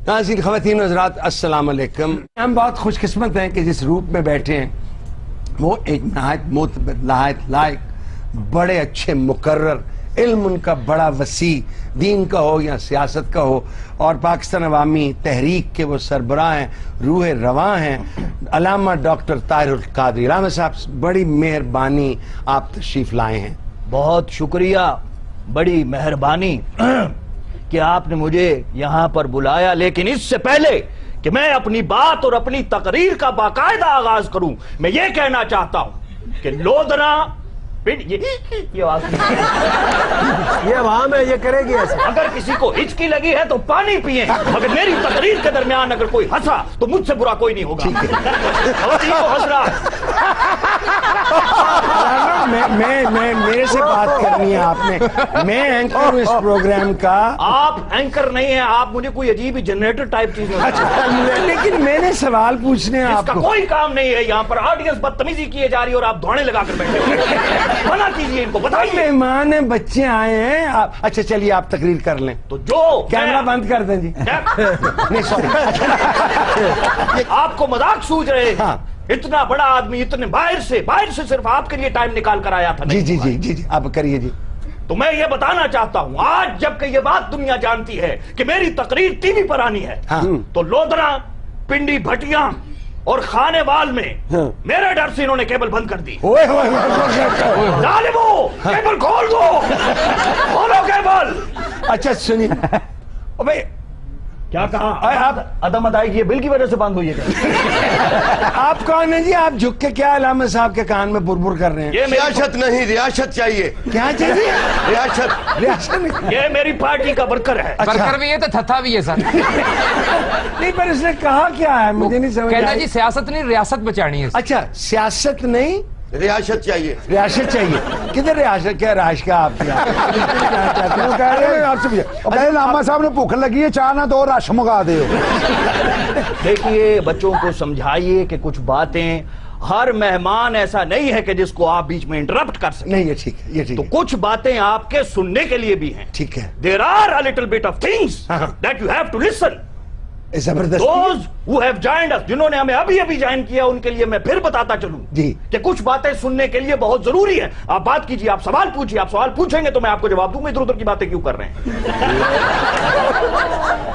नाज़रीन ख़वातीन हज़रात अस्सलाम वालेकुम। हम बहुत खुश किस्मत हैं कि जिस रूप में बैठे हैं वो एक नहायत लायक बड़े अच्छे मुकर्रर, इल्म उनका बड़ा वसी, दीन का हो या सियासत का हो, और पाकिस्तान अवामी तहरीक के वो सरबराह हैं, रूह रवां हैं, अल्लामा डॉक्टर ताहिरुल क़ादरी। अल्लामा साहब, बड़ी मेहरबानी आप तशरीफ लाए हैं। बहुत शुक्रिया, बड़ी मेहरबानी कि आपने मुझे यहाँ पर बुलाया। लेकिन इससे पहले कि मैं अपनी बात और अपनी तकरीर का बाकायदा आगाज करूं, मैं ये कहना चाहता हूं कि लोधना ये आवाम है, ये करेगी ऐसा। अगर किसी को हिचकी लगी है तो पानी पिए, मगर मेरी तकरीर के दरमियान अगर कोई हंसा तो मुझसे बुरा कोई नहीं होगा। हंस रहा मैं मेरे से बात करनी है आपने। मैं एंकर हूं इस प्रोग्राम का। आप एंकर नहीं है, आप मुझे कोई अजीब ही जनरेटर टाइप चीज। अच्छा, लेकिन मैंने सवाल पूछने हैं आपको। कोई काम नहीं है यहाँ पर, ऑडियंस बदतमीजी किए जा रही है और आप धौड़े लगाकर बैठे हो। मना कीजिए इनको, बताइए। मेहमान है, बच्चे आए हैं आप। अच्छा चलिए आप तकरीर कर लें। तो जो कैमरा बंद कर दें जी। नहीं सॉरी। आपको मजाक सूझ रहे हैं। हाँ। इतना बड़ा आदमी इतने बाहर से सिर्फ आपके लिए टाइम निकाल कर आया था। जी आप करिए जी। तो मैं ये बताना चाहता हूं, आज जबकि ये बात दुनिया जानती है कि मेरी तकरीर टीवी पर आनी है, हाँ। तो लोधरा, पिंडी, भटिया और खानेवाल में मेरे डर से इन्होंने केबल बंद कर दी। जालिमो, केबल खोल दो, खोलो केबल। अच्छा सुनिए, भाई क्या कहा? आप अदम अदायगी ये बिल की वजह से बंद हुई है। आप कौन है जी? आप झुक के क्या अल्लामा साहब के कान में बुरबुर कर रहे हैं? ये रियासत नहीं, रियासत चाहिए। क्या चाहिए? रियासत। ये मेरी पार्टी का वर्कर है। अच्छा। वर्कर भी है तो थथा भी है सर। नहीं पर इसने कहा क्या है, मुझे नहीं समझ कहना आया। जी सियासत नहीं, रियासत बचानी है। अच्छा, सियासत नहीं, रियासत चाहिए। रियासत चाहिए। किधर रियासत? क्या राश का आप लामा साहब ने भूख लगी है, चाह ना दो रश मंगा दे। देखिए, बच्चों को समझाइए कि कुछ बातें, हर मेहमान ऐसा नहीं है कि जिसको आप बीच में इंटरप्ट कर सकें। नहीं, ये ठीक है, ये ठीक तो है। कुछ बातें आपके सुनने के लिए भी हैं। ठीक है। There are a little bit of things that you have to listen. जबरदस्त। Those who have joined us, जिन्होंने हमें अभी अभी ज्वाइन किया, उनके लिए मैं फिर बताता चलूं जी कि कुछ बातें सुनने के लिए बहुत जरूरी है। आप बात कीजिए, आप सवाल पूछिए, आप सवाल पूछेंगे तो मैं आपको जवाब दूंगा। इधर उधर की बातें क्यों कर रहे हैं?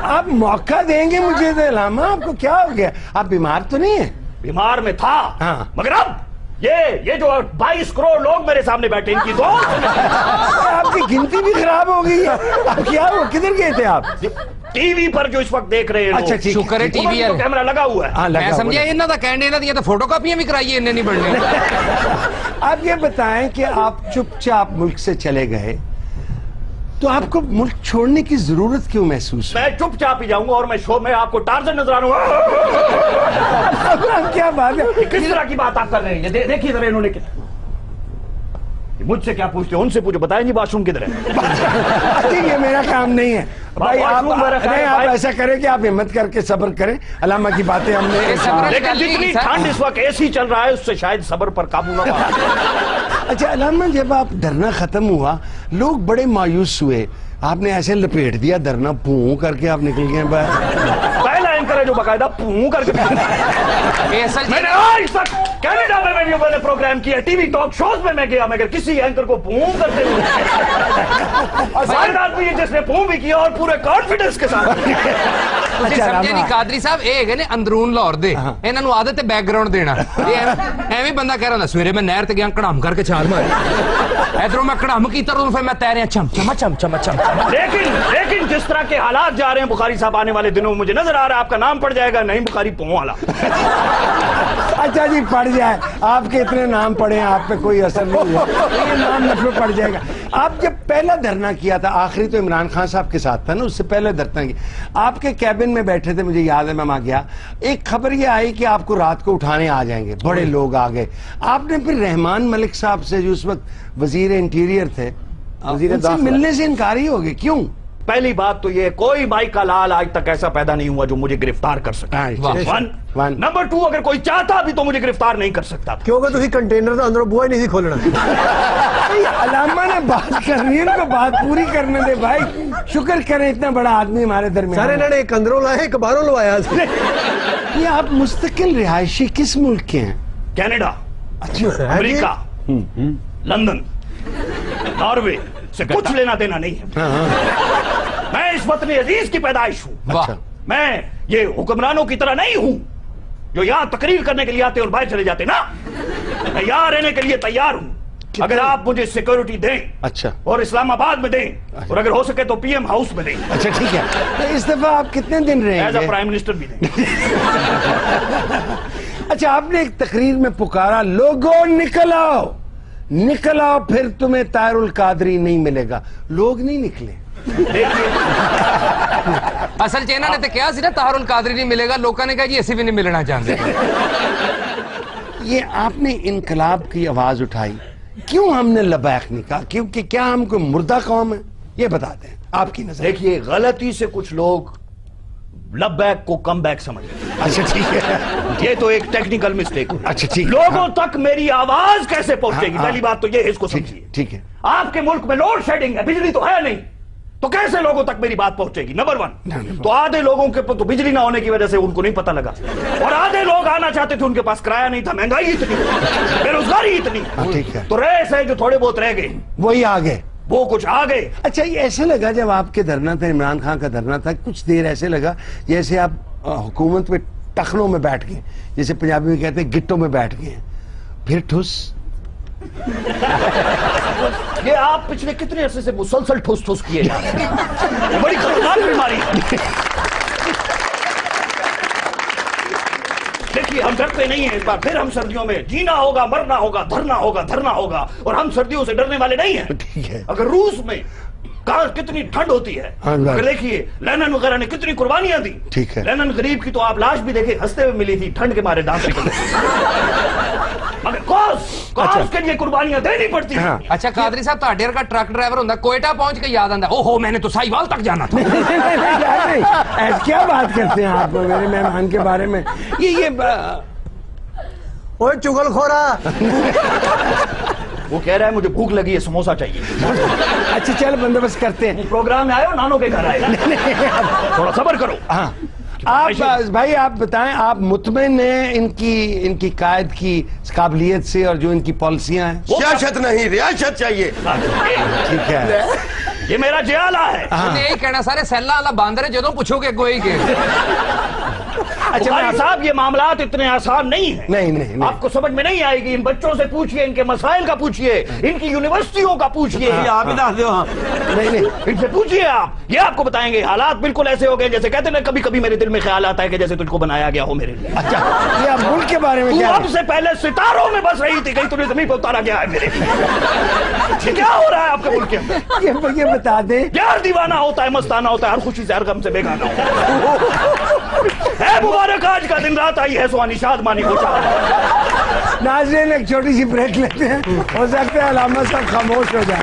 आप मौका देंगे मुझे तो। अल्लामा आपको क्या हो गया? आप बीमार तो नहीं है? बीमार में था, हाँ। मगर अब ये जो 22 करोड़ लोग मेरे सामने बैठे, इनकी दो आपकी गिनती भी खराब हो गई है। अब क्या हो, किधर गए थे आप? टीवी पर जो इस वक्त देख रहे हैं। अच्छा, ठीक है। शुक्र है टीवी है, कैमरा लगा हुआ है। हाँ, लगा मैं हुआ समझा है। इन्हों का कहने ना दिया तो फोटोकॉपियां भी कराइए, इन्हें नहीं बढ़ने। आप ये बताएं कि आप चुपचाप मुल्क से चले गए तो आपको मुल्क छोड़ने की जरूरत क्यों महसूस हुई? मैं चुपचाप ही जाऊंगा और मैं शो में आपको टार्जन नजर आऊंगा। क्या बात है? किस तरह की बात आप कर रहे हैं? ये देखिए जरा, इन्होंने मुझसे क्या पूछते हो? उनसे पूछो, बताएं जी बाथरूम किधर है। ठीक है, मेरा काम नहीं है भाई। आप ऐसा करें कि आप हिम्मत करके सब्र करें। अल्लामा की बातें हमने। लेकिन जितनी ठंड इस वक्त एसी चल रहा है, उससे शायद सब्र पर काबू ना पा। अच्छा अल्लामा, जब आप धरना खत्म हुआ लोग बड़े मायूस हुए, आपने ऐसे लपेट दिया धरना, पूं करके आप निकल गए बाहर। पहला एंकर है जो बाकायदा पूं करके। मैंने आज तक कनाडा में मैंने प्रोग्राम किया, टीवी टॉक शोज में मैं गया, मगर किसी एंकर को पूं करते हुए और शायद आदमी है जिसने पूं भी किया और पूरे कॉन्फिडेंस के साथ। समझे नहीं कादरी साहब, ਇਹ ਨੇ ਅੰਦਰੂਨ ਲਾਹੌਰ ਦੇ, ਇਹਨਾਂ ਨੂੰ ਆਦਤ ਹੈ ਬੈਕਗ੍ਰਾਉਂਡ ਦੇਣਾ। ਐਵੇਂ ਬੰਦਾ ਕਹਿ ਰਿਹਾ ਸਵੇਰੇ ਮੈਂ ਨਹਿਰ ਤੇ ਗਿਆ, ਕੜਾਮ ਕਰਕੇ ਛਾਲ ਮਾਰੀ, ਇਧਰੋਂ ਮੈਂ ਕੜਾਮ ਕੀਤਾ और फिर मैं तैरिया चम चम चम चम चम। लेकिन जिस तरह के हालात जा रहे हैं बुखारी साहब, आने वाले दिनों में मुझे नजर आ रहा है आपका नाम पड़ जाएगा नहीं बुखारी पों वाला। अच्छा जी, पड़ जाए, आपके इतने नाम पड़े हैं, आप पे कोई असर नहीं है, ये नाम नफर पड़ जाएगा। आप जब पहला धरना किया था, आखिरी तो इमरान खान साहब के साथ था ना, उससे पहले धरना किया, आपके कैबिन में बैठे थे, मुझे याद है, मैं वहां गया, एक खबर ये आई कि आपको रात को उठाने आ जाएंगे, बड़े लोग आ गए। आपने फिर रहमान मलिक साहब से, जो उस वक्त वजीर इंटीरियर थे, उनसे मिलने से इनकार ही हो गए, क्यों? पहली बात तो ये, कोई भाई का लाल आज तक ऐसा पैदा नहीं हुआ जो मुझे गिरफ्तार कर सके। वन। नंबर 2, अगर कोई चाहता भी तो मुझे गिरफ्तार नहीं कर सकता था, क्योंकि तुसी कंटेनर का अंदर बुआ ही नहीं खोलना। अल्लामा ने बात करनी है, उनको बात पूरी करने दे भाई। شکر کریں اتنا بڑا آدمی ہمارے درمیان سارے انہوں نے ایک اندروں لائے ایک باہروں لوایا یہ آپ مستقل رہائشی کس ملک کے ہیں؟ کینیڈا، امریکہ، لندن، ناروے سے کچھ لینا دینا نہیں ہے. میں اس وطن عزیز کی پیدائش ہوں. واہ. میں یہ حکمرانوں کی طرح نہیں ہوں جو یہاں تقریر کرنے کے لیے آتے اور باہر چلے جاتے. نا، میں یہاں رہنے کے لیے تیار ہوں اگر آپ مجھے سیکورٹی دیں. اچھا. اور اسلام آباد میں دیں اور اگر ہو سکے تو پی ایم ہاؤس میں دیں. اچھا ٹھیک ہے. تو اس دفعہ آپ کتنے دن رہیں ایز اے گے؟ پرائم منسٹر بھی دیں. اچھا، آپ نے ایک تقریر میں پکارا لوگوں نکل آؤ، نکل آؤ، پھر تمہیں طاہر القادری نہیں ملے گا. لوگ نہیں نکلے. اصل چ انہوں نے تو کیا سی نا طاہر القادری نہیں ملے گا، لوگوں نے کہا جی اسی بھی نہیں ملنا چاہتے. یہ آپ نے انقلاب کی آواز اٹھائی، کیوں ہم نے لبیک نہیں کہا؟ کیونکہ کیا ہم کوئی مردہ قوم ہے؟ یہ بتا دیں آپ کی نظر. دیکھیے، غلطی سے کچھ لوگ لبیک کو کم بیک سمجھتے ہیں. اچھا ٹھیک ہے. یہ تو ایک ٹیکنیکل مسٹیک. اچھا ٹھیک ہے. لوگوں تک میری آواز کیسے پہنچے گی؟ پہلی بات تو یہ ہے، اس کو سمجھیے. ٹھیک ہے. آپ کے ملک میں لوڈ شیڈنگ ہے، بجلی تو ہے نہیں، تو کیسے لوگوں تک میری بات پہنچے گی؟ نمبر 1 تو آدھے لوگوں کے تو بجلی نہ ہونے کی وجہ سے ان کو نہیں پتہ لگا، اور آدھے لوگ آنا چاہتے تھے، ان کے پاس کرایہ نہیں تھا، مہنگائی اتنی، بے روزگاری اتنی. ٹھیک ہے. تو ریس ہے جو تھوڑے بہت رہ گئے وہی آگے وہ کچھ آ گئے. اچھا، یہ ایسے لگا جب آپ کے دھرنا تھا، عمران خان کا دھرنا تھا، کچھ دیر ایسے لگا جیسے آپ حکومت میں ٹخنوں میں بیٹھ گئے، جیسے پنجابی میں کہتے ہیں گٹوں میں بیٹھ گئے. پھر ٹھس. یہ آپ پچھلے کتنے عرصے سے مسلسل ٹھوس ٹھوس کیے جا رہے ہیں. یہ بڑی خطرناک بیماری ہے. دیکھیے، ہم ڈرتے نہیں ہیں اس بار. پھر ہم سردیوں میں جینا ہوگا، مرنا ہوگا، دھرنا ہوگا، دھرنا ہوگا، اور ہم سردیوں سے ڈرنے والے نہیں ہیں. ٹھیک ہے. اگر روس میں کتنی ٹھنڈ ہوتی ہے، اگر دیکھیے لینن وغیرہ نے کتنی قربانیاں دی. ٹھیک ہے. لینن غریب کی تو آپ لاش بھی دیکھیں ہنستے ہوئے ملی تھی، ٹھنڈ کے مارے دانت نکل مگر کاز کے لیے قربانیاں دینی پڑتی ہیں. اچھا قادری صاحب، تہاڈے ورگا ٹرک ڈرائیور ہوندا کوئٹہ پہنچ کے یاد آندا اوہو میں نے تو ساہیوال تک جانا تھا. کیا بات کرتے ہیں آپ میرے مہمان کے بارے میں؟ یہ اوے چگل خورا. وہ کہہ رہا ہے مجھے بھوک لگی ہے، سموسا چاہیے. اچھا چل بندوبست کرتے ہیں. پروگرام میں آئے ہو، نانوں کے گھر آئے، تھوڑا صبر کرو. ہاں آپ بھائی آپ بتائیں، آپ مطمئن ہیں ان کی قائد کی قابلیت سے اور جو ان کی پالیسیاں ہیں؟ سیاست نہیں، ریاست چاہیے. ٹھیک ہے. یہ میرا جیالہ ہے. یہی کہنا سارے سیلا والا باندر ہے، جدوں پوچھو گے کوئی کہ اچھا بھائی صاحب، یہ معاملات اتنے آسان نہیں ہیں. نہیں آپ کو سمجھ میں نہیں آئے گی. ان بچوں سے پوچھئے، ان کے مسائل کا پوچھئے، ان کی یونیورسٹیوں کا پوچھئے. آپ ہی دس دیو. ہاں نہیں ان سے پوچھئے آپ، یہ آپ کو بتائیں گے. حالات بالکل ایسے ہو گئے جیسے کہتے ہیں کبھی کبھی میرے دل میں خیال آتا ہے کہ جیسے تجھ کو بنایا گیا ہو میرے لیے. اچھا، یہ آپ ملک کے بارے میں تو کیا اب سے پہلے ستاروں میں بس رہی تھی، کہیں تمہیں زمین پہ اتارا گیا ہے میرے لیے. کیا ہو رہا ہے آپ کے ملک کے اندر؟ یہ بتا دیں. یار دیوانہ ہوتا ہے، مستانہ ہوتا ہے، ہر خوشی سے ہر غم سے بیگانہ ہوتا ہے. مبارک آج کا دن رات آئی ہے سوانی شادمانی کو چاہتا. ناظرین ایک چھوٹی سی بریک لیتے ہیں، ہو سکتا ہے علامہ صاحب خاموش ہو جائے.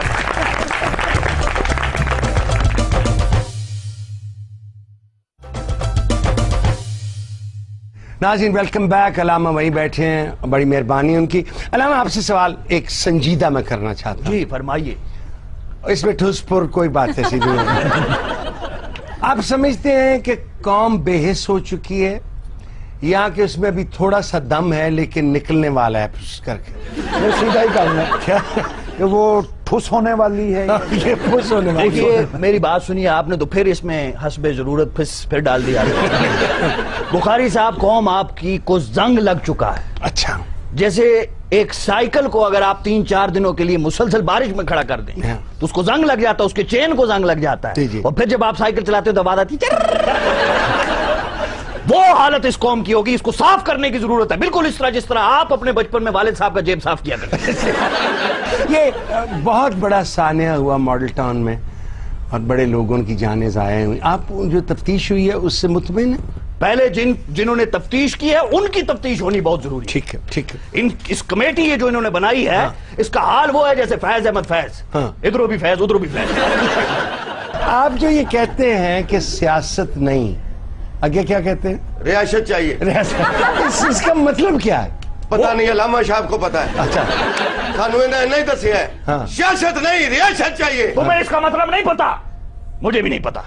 ناظرین ویلکم بیک. علامہ وہیں بیٹھے ہیں، بڑی مہربانی ان کی. علامہ آپ سے سوال ایک سنجیدہ میں کرنا چاہتا ہوں. جی فرمائیے. اس میں ٹھوس پر کوئی بات ایسی نہیں ہے. آپ سمجھتے ہیں کہ قوم بے حس ہو چکی ہے، یا کہ اس میں ابھی تھوڑا سا دم ہے لیکن نکلنے والا ہے پھس کر کے؟ وہ سیدھا ہی کرنا ہے کیا کہ وہ ٹھوس ہونے والی ہے. یہ پھس ہونے والی دیکھیے میری بات سنیے، آپ نے تو پھر اس میں حسب ضرورت پھر ڈال دیا. بخاری صاحب، قوم آپ کی کو زنگ لگ چکا ہے. اچھا. جیسے ایک سائیکل کو اگر آپ 3-4 دنوں کے لیے مسلسل بارش میں کھڑا کر دیں تو اس کو زنگ لگ جاتا ہے، اس کے چین کو زنگ لگ جاتا ہے. اور پھر جب آپ سائیکل چلاتے ہو تو آواز آتی وہ حالت اس قوم کی ہوگی. اس کو صاف کرنے کی ضرورت ہے، بالکل اس طرح جس طرح آپ اپنے بچپن میں والد صاحب کا جیب صاف کیا کرتے. یہ بہت بڑا سانحہ ہوا ماڈل ٹاؤن میں اور بڑے لوگوں کی جانیں ضائع ہوئی. آپ جو تفتیش ہوئی ہے اس سے مطمئن ہیں؟ پہلے جنہوں نے تفتیش کی ہے ان کی تفتیش ہونی بہت ضروری ہے. ٹھیک ہے ٹھیک ہے. اس کمیٹی یہ جو انہوں نے بنائی ہے اس کا حال وہ ہے جیسے فیض احمد فیض، ادھروں بھی فیض ادھروں بھی فیض. آپ جو یہ کہتے ہیں کہ سیاست نہیں، آگے کیا کہتے ہیں؟ ریاست چاہیے. اس کا مطلب کیا ہے؟ پتہ نہیں، علامہ صاحب کو پتا ہے. اچھا. خانویں نے نہیں دسیا ہے. سیاست نہیں، ریاست چاہیے. تمہیں اس کا مطلب نہیں پتا؟ मुझे भी नहीं पता।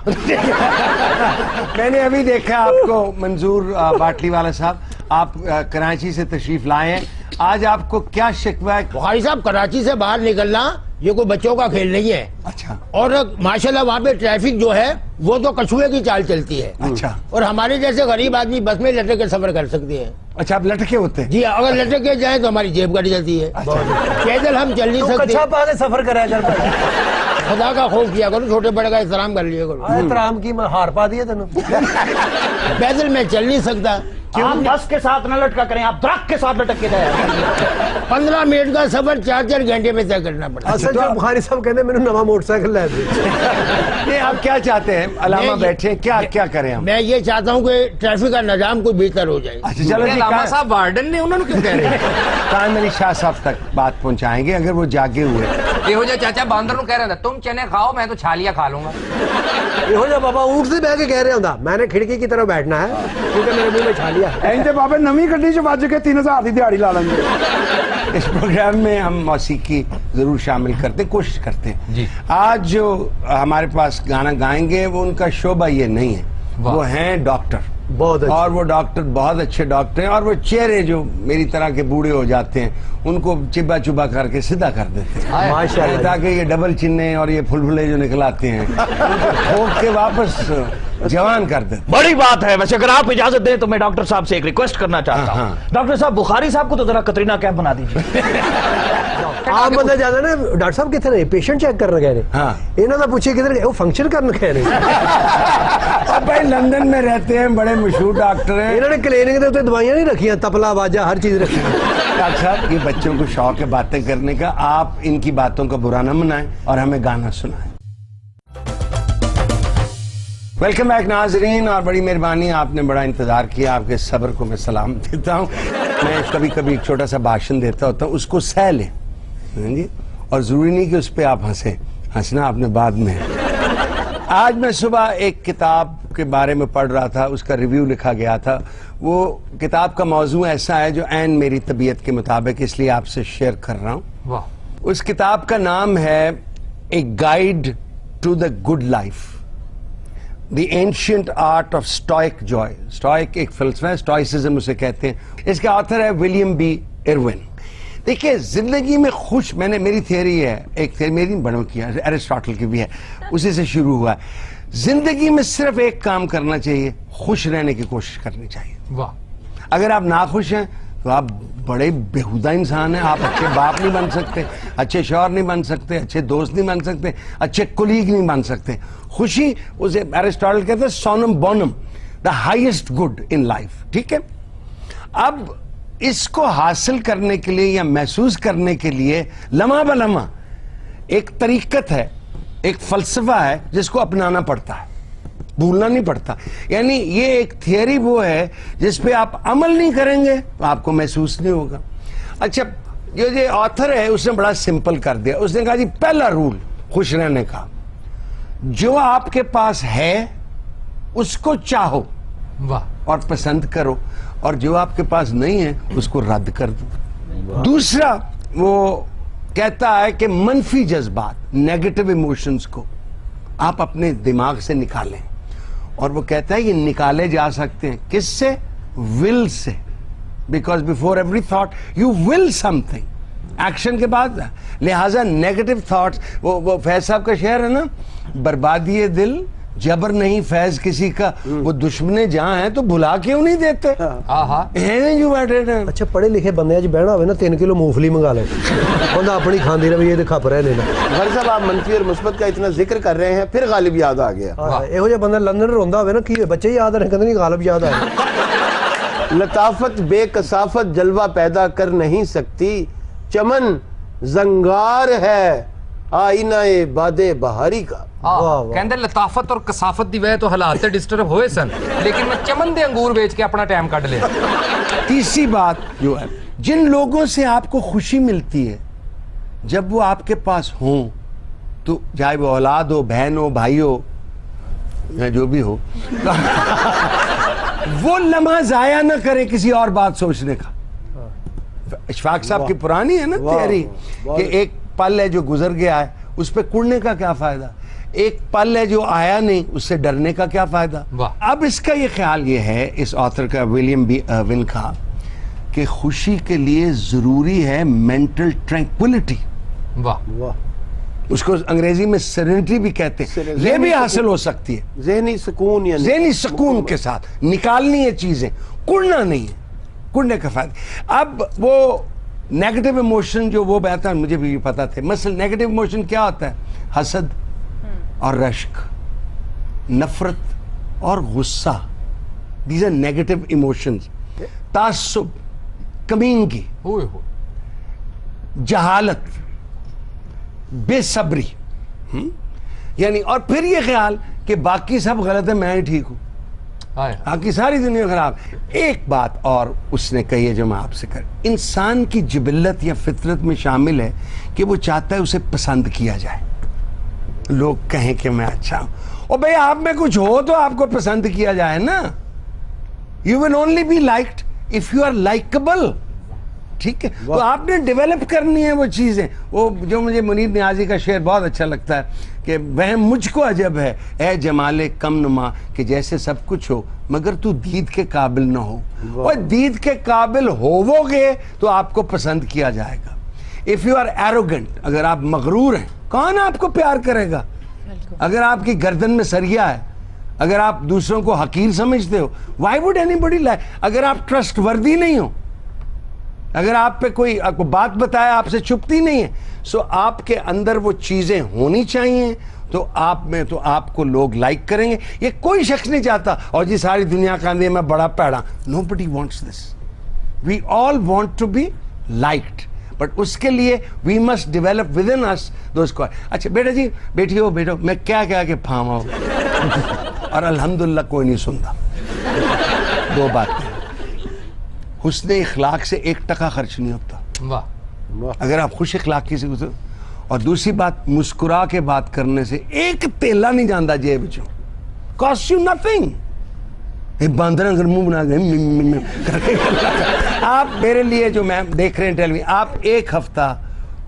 मैंने अभी देखा आपको मंजूर बाटली वाला साहब, आप कराची से तशरीफ लाए हैं। आज आपको क्या शिकवा है? बुखारी साहब, कराची से बाहर निकलना ये कोई बच्चों का खेल नहीं है। अच्छा। और माशाल्लाह वहाँ पे ट्रैफिक जो है वो तो कछुए की चाल चलती है। अच्छा। और हमारे जैसे गरीब आदमी बस में लटक के सफर कर सकते हैं। अच्छा, आप लटके होते हैं? जी, अगर लटक के जाए तो हमारी जेब कट जाती है। पैदल हम चल नहीं सकते। कच्छा पा के सफर कराया करता खुदा का खौफ किया करो, छोटे बड़े का एहतराम कर लिया करो। एहतराम की मैं हार पा दिया तेन। पैदल में चल नहीं सकता। आप बस के साथ न लटका करें, आप दरख्त के साथ लटक के जाए। 15 मिनट का सफर 4-4 घंटे में तय करना पड़ता है। असल जो बुखारी साहब कहते मैंने नवा मोटरसाइकिल लै दी। ये आप क्या चाहते हैं? अलामा बैठे, क्या क्या करें हम? मैं ये चाहता हूँ कि ट्रैफिक का निजाम कोई बेहतर हो जाए। अच्छा चलो जी, अलामा साहब वार्डन ने उन्होंने क्यों कह रहे कायम अली शाह साहब तक बात पहुंचाएंगे अगर वो जागे हुए। ਇਹੋ ਜਿਹਾ ਚਾਚਾ ਬਾਂਦਰ ਨੂੰ ਕਹਿ ਰਿਹਾ था तुम चने खाओ मैं तो छालियां खा लूंगा। ਇਹੋ ਜਿਹਾ ਬਾਬਾ ਊਂਟ से बह के कह रहा ਹੁੰਦਾ मैंने खिड़की की तरफ बैठना है क्योंकि मेरे मुंह में छालिया है। ਇੰਜ ਤੇ ਬਾਬੇ ਨਵੀਂ ਗੱਡੀ 'ਚ ਵੱਜ ਕੇ 3000 ਦੀ ਦਿਹਾੜੀ ਲਾ ਲੈਂਦੇ। इस प्रोग्राम में हम मौसीकी जरूर शामिल करते, कोशिश करते हैं जी। आज जो हमारे पास गाना गाएंगे वो उनका शोबा ये नहीं है, वो हैं डॉक्टर। बहुत अच्छे। और वो डॉक्टर बहुत अच्छे डॉक्टर हैं। और वो चेहरे जो मेरी तरह के बूढ़े हो जाते हैं उनको चिब्बा चुबा करके सीधा कर देते हैं माशाल्लाह। ताकि ये डबल चिन्हे और ये फुलफुले जो निकलाते हैं उनको ठोक के वापस जवान कर देते। बड़ी बात है। वैसे अगर आप इजाजत दें तो मैं डॉक्टर साहब से एक रिक्वेस्ट करना चाहता हाँ, हूँ। डॉक्टर साहब, बुखारी साहब को तो जरा कतरीना कैफ बना दीजिए। ਆਮ ਬੰਦਾ ਜਾਂਦਾ ਨਾ ਡਾਕਟਰ ਸਾਹਿਬ ਕਿੱਥੇ ਨੇ ਪੇਸ਼ੈਂਟ ਚੈੱਕ ਕਰਨ ਗਏ ਨੇ हाँ। ਇਹਨਾਂ ਦਾ ਪੁੱਛੇ ਕਿਧਰ ਗਏ ਉਹ ਫੰਕਸ਼ਨ ਕਰਨ ਗਏ ਨੇ अब भाई लंदन में रहते हैं, बड़े मशहूर डॉक्टर हैं। ਇਹਨਾਂ ਨੇ ਕਲੀਨਿਕ ਦੇ ਉੱਤੇ ਦਵਾਈਆਂ ਨਹੀਂ ਰੱਖੀਆਂ ਤਪਲਾ ਬਾਜਾ हर चीज रखी है। डॉक्टर साहब, ये बच्चों को शौक है बातें करने का, आप इनकी बातों का बुरा न मनाएं और हमें गाना सुनाएं। वेलकम बैक नाजरीन, और बड़ी मेहरबानी, आपने बड़ा इंतजार किया, आपके सब्र को मैं सलाम देता हूँ। मैं कभी कभी एक छोटा सा भाषण देता होता हूँ, उसको सह लें जी, और जरूरी नहीं कि उस पर आप हंसें, हंसना आपने बाद में है। आज मैं सुबह एक किताब के बारे में पढ़ रहा था, उसका रिव्यू लिखा गया था। वो किताब का मौजू ऐसा है जो ऐन मेरी तबीयत के मुताबिक, इसलिए आपसे शेयर कर रहा हूँ। वाह। उस किताब का नाम है a guide to the good life, the ancient art of stoic joy. Stoic एक फलसफा है, स्टोइसिज्म उसे कहते हैं। इसका ऑथर है विलियम बी इरविन। देखिए, जिंदगी में खुश, मैंने मेरी थियरी है, एक थियरी मेरी बड़ों की है, एरिस्टोटल की भी है, उसी से शुरू हुआ है। जिंदगी में सिर्फ एक काम करना चाहिए, खुश रहने की कोशिश करनी चाहिए। वाह। अगर आप नाखुश हैं तो आप बड़े बेहुदा इंसान हैं। आप अच्छे बाप नहीं बन सकते, अच्छे शौहर नहीं बन सकते, अच्छे दोस्त नहीं बन सकते, अच्छे कुलीग नहीं बन सकते। खुशी, उसे एरिस्टोटल कहते हैं Sonam Bonham, the highest good in life. ठीक है, अब इसको हासिल करने के लिए या महसूस करने के लिए लम्हा ब लम्हा एक तरीकत है, एक फलसफा है जिसको अपनाना पड़ता है, भूलना नहीं पड़ता। यानी ये एक थियरी वो है जिस पे आप अमल नहीं करेंगे तो आपको महसूस नहीं होगा। अच्छा, ये ऑथर है उसने बड़ा सिंपल कर दिया। उसने कहा जी, पहला रूल खुश रहने का, जो आपके पास है उसको चाहो वाह। और पसंद करो, और जो आपके पास नहीं है उसको रद्द कर दो। दूसरा, वो कहता है कि मनफी जज्बात, नेगेटिव इमोशंस को आप अपने दिमाग से निकालें, और वो कहता है ये निकाले जा सकते हैं किससे? Will say. Because before every thought you will something, action के बाद। लिहाजा नेगेटिव थॉट्स, वो फैज साहब का शेर है ना, बर्बादी दिल जबर नहीं फैज किसी का, वो दुश्मने जहां हैं तो भुला क्यों नहीं देते? हैं जो बैठे हैं। अच्छा, पढ़े लिखे बंदे च बहना हो ना 3 किलो मूंगफली मंगा ले, बंदा अपनी खांदी रहे, ये खप रहे लेना। घर साहब, आप मनफी और मुस्बत का इतना जिक्र कर रहे हैं, फिर गालिब याद आ गया। ਇਹੋ ਜਿਹਾ ਬੰਦਾ ਲੰਡਨ ਰੋਂਦਾ ਹੋਵੇ ਨਾ, ਕੀ ਬੱਚੇ ਯਾਦ ਰਹੇ, ਕਹਿੰਦੇ ਨਹੀਂ गालिब याद आए। लताफत बेकसाफत जलवा पैदा कर नहीं सकती, चमन जंगार है आईना ए बादे बहारी का। ਕਹਿੰਦੇ ਲਤਾਫਤ ਔਰ ਕਸਾਫਤ ਦੀ ਵਜ੍ਹਾ ਤੋਂ ਹਾਲਾਤ ਤੇ ਡਿਸਟਰਬ ਹੋਏ ਸਨ, लेकिन मैं चमन दे अंगूर बेच के अपना टाइम काट लिया। तीसरी बात जो है, जिन लोगों से आपको खुशी मिलती है जब वो आपके पास हो, तो चाहे वो औलाद हो, बहन हो, भाई हो, या जो भी हो, वो लम्हा जाया ना करे किसी और बात सोचने का। इशफाक साहब की पुरानी है ना थियरी कि एक पल है जो गुजर गया है, उस पर कुड़ने का क्या फायदा। ایک پل ہے جو آیا نہیں، اس سے ڈرنے کا کیا فائدہ. اب اس کا یہ خیال یہ ہے اس آتھر کا، ولیم بی ارون کا، کہ خوشی کے لیے ضروری ہے مینٹل ٹرینکولیٹی. واہ. اس کو انگریزی میں سیرینٹی بھی کہتے ہیں. یہ بھی حاصل ہو سکتی ہے ذہنی سکون، یعنی ذہنی سکون کے ساتھ نکالنی ہے چیزیں، کڑنا نہیں ہے، کڑنے کا فائدہ. اب وہ نیگیٹو ایموشن جو وہ بہتا ہے، مجھے بھی پتا تھے. مثلا نیگیٹو ایموشن کیا ہوتا ہے؟ حسد اور رشک، نفرت اور غصہ. These are negative emotions. تعصب، کمینگی، جہالت، بے صبری، یعنی اور پھر یہ خیال کہ باقی سب غلط ہے، میں ہی ٹھیک ہوں، باقی ساری دنیا خراب. ایک بات اور اس نے کہی ہے جو میں آپ سے کر، انسان کی جبلت یا فطرت میں شامل ہے کہ وہ چاہتا ہے اسے پسند کیا جائے، لوگ کہیں کہ میں اچھا ہوں. اور بھئی آپ میں کچھ ہو تو آپ کو پسند کیا جائے نا. You will only be liked if you are likable. ٹھیک ہے، تو آپ نے ڈیولپ کرنی ہے وہ چیزیں. وہ جو مجھے منیر نیازی کا شعر بہت اچھا لگتا ہے کہ وہم مجھ کو عجب ہے اے جمال کم نما، کہ جیسے سب کچھ ہو مگر تو دید کے قابل نہ ہو. اور دید کے قابل ہوو گے تو آپ کو پسند کیا جائے گا. اف یو آر ایروگنٹ، اگر آپ مغرور ہیں، کون آپ کو پیار کرے گا؟ اگر آپ کی گردن میں سریا ہے، اگر آپ دوسروں کو حقیر سمجھتے ہو، why would anybody like? اگر آپ ٹرسٹ وردی نہیں ہو، اگر آپ پہ کوئی آپ کو بات بتایا آپ سے چھپتی نہیں ہے، سو آپ کے اندر وہ چیزیں ہونی چاہیے تو آپ میں تو آپ کو لوگ لائک کریں گے. یہ کوئی شخص نہیں چاہتا اور جی ساری دنیا کا اندر میں بڑا پیڑا. Nobody wants this. We all want to be liked, but اس کے لیے we must develop within us those کو. اچھا بیٹا جی، بیٹھی ہو بیٹھو، میں کیا کیا کہ پھاما ہو اور الحمدللہ کوئی نہیں سنتا. دو باتیں، حسن اخلاق سے 1% خرچ نہیں ہوتا اگر آپ خوش اخلاقی سے گزرو. اور دوسری بات، مسکرا کے بات کرنے سے 1 تیلا نہیں جاندہ جیب چوں. Cost you nothing. ایک باندر اگر منہ بنا گئے آپ میرے لیے جو میں دیکھ رہے ہیں ٹیلی، آپ 1 ہفتہ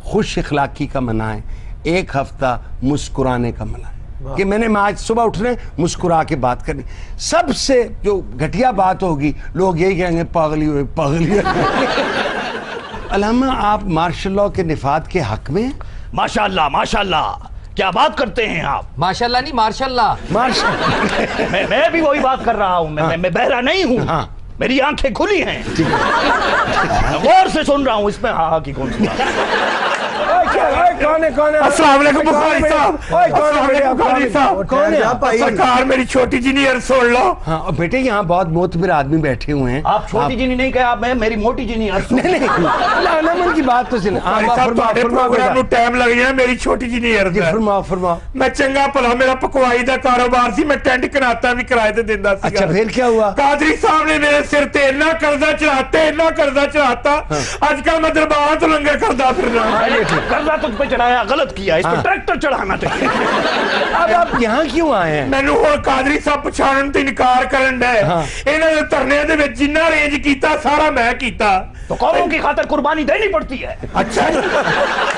خوش اخلاقی کا منائیں، 1 ہفتہ مسکرانے کا منائیں کہ میں نے آج صبح اٹھنے مسکرا کے بات کرنی. سب سے جو گھٹیا بات ہوگی لوگ یہی کہیں گے پاگلی ہوئے پاگلی ہوئے. علامہ آپ مارشل لاء کے نفاذ کے حق میں؟ ماشاءاللہ ماشاءاللہ، کیا بات کرتے ہیں آپ. ماشاءاللہ نہیں مارشاءاللہ. میں بھی وہی بات کر رہا ہوں. میں بہرا نہیں ہوں، میری آنکھیں کھلی ہیں، غور سے سن رہا ہوں. اس میں ہاں کی کون سی بات؟ السلام علیکم بخاری صاحب. سرکار میری چھوٹی جی نہیں سن لو. ہاں بیٹے یہاں بہت معتبر آدمی بیٹھے ہوئے ہیں. آپ چھوٹی جی نہیں کہا، میں میری موٹی جی نہیں علامہ کی بات تو سنیں. پروگرام نو ٹائم لگ جائے، میری چھوٹی جی نہیں فرماؤ فرماؤ. میں چنگا بھلا میرا پکوائی دا کاروبار سی، میں ٹینٹ کناتا بھی کرائے تے دیندا سی. اچھا پھر کیا ہوا؟ قادری صاحب نے میرے سر تے اتنا قرضہ چڑھاتا آج کل میں دربار تو لنگر کردا پھرنا. قرضہ تجھ پہ چڑھایا، غلط کیا، اس پہ ٹریکٹر چڑھانا چاہیے. اب آپ یہاں کیوں آئے ہیں؟ مینوں ہن قادری صاحب پچھانن تے انکار کرن دے. انہاں دے دھرنے دے وچ جنہ رینج کیتا سارا میں کیتا. تو قوموں کی خاطر قربانی دینی پڑتی ہے. اچھا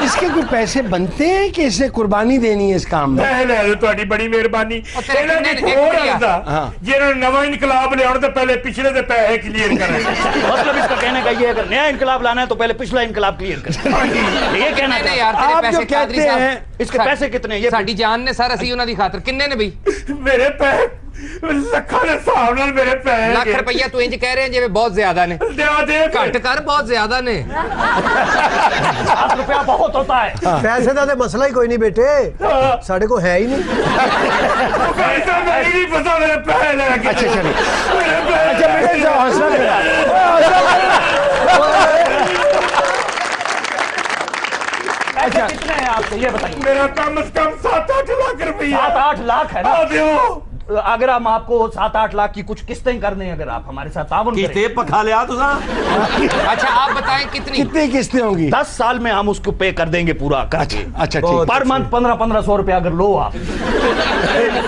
اس کے کوئی پیسے بنتے ہیں کہ اسے قربانی دینی ہے اس کام میں؟ نہیں تہاڈی بڑی مہربانی. انہاں نے ہور آندا جنہاں نواں انقلاب لے آن تے پہلے پچھلے دے پیسے کلیئر کریں. مطلب اس کا کہنے کا یہ ہے اگر نیا انقلاب لانا ہے تو پہلے پچھلا انقلاب کلیئر کریں. یہ کہنا ہے آپ جو کہتے ہیں اس کے پیسے کتنے؟ یہ ساڈی جان نے سر اسی انہاں دی خاطر کنے نے بھئی؟ میرے پیسے لکھاں دے حساب نال میرے پیسے لاکھ روپیہ تو انج کہہ رہے ہیں جے بہت زیادہ نے. گھٹ کر بہت زیادہ نے. 7 روپیہ بہت ہوتا ہے. پیسے دا تے مسئلہ ہی کوئی نہیں بیٹے، ساڈے کو ہے ہی نہیں. پیسہ نہیں پتہ میرے پیسے لے کے. اچھا چلیں اچھا بیٹے حوصلہ کرا. پیسے کتنے ہیں آپ کے یہ بتائیے؟ میرا کم از کم 7-8 لاکھ روپیہ. 7-8 لاکھ ہے نا. اگر ہم آپ کو 7-8 لاکھ کی کچھ قسطیں کرنے ہیں، اگر آپ ہمارے ساتھ تعاون کریں. قسطیں پکھا لیا تو اچھا آپ بتائیں کتنی قسطیں ہوں گی؟ 10 سال میں ہم اس کو پے کر دیں گے پورا. اچھا ٹھیک. پر منتھ 1500 روپیہ اگر لو آپ.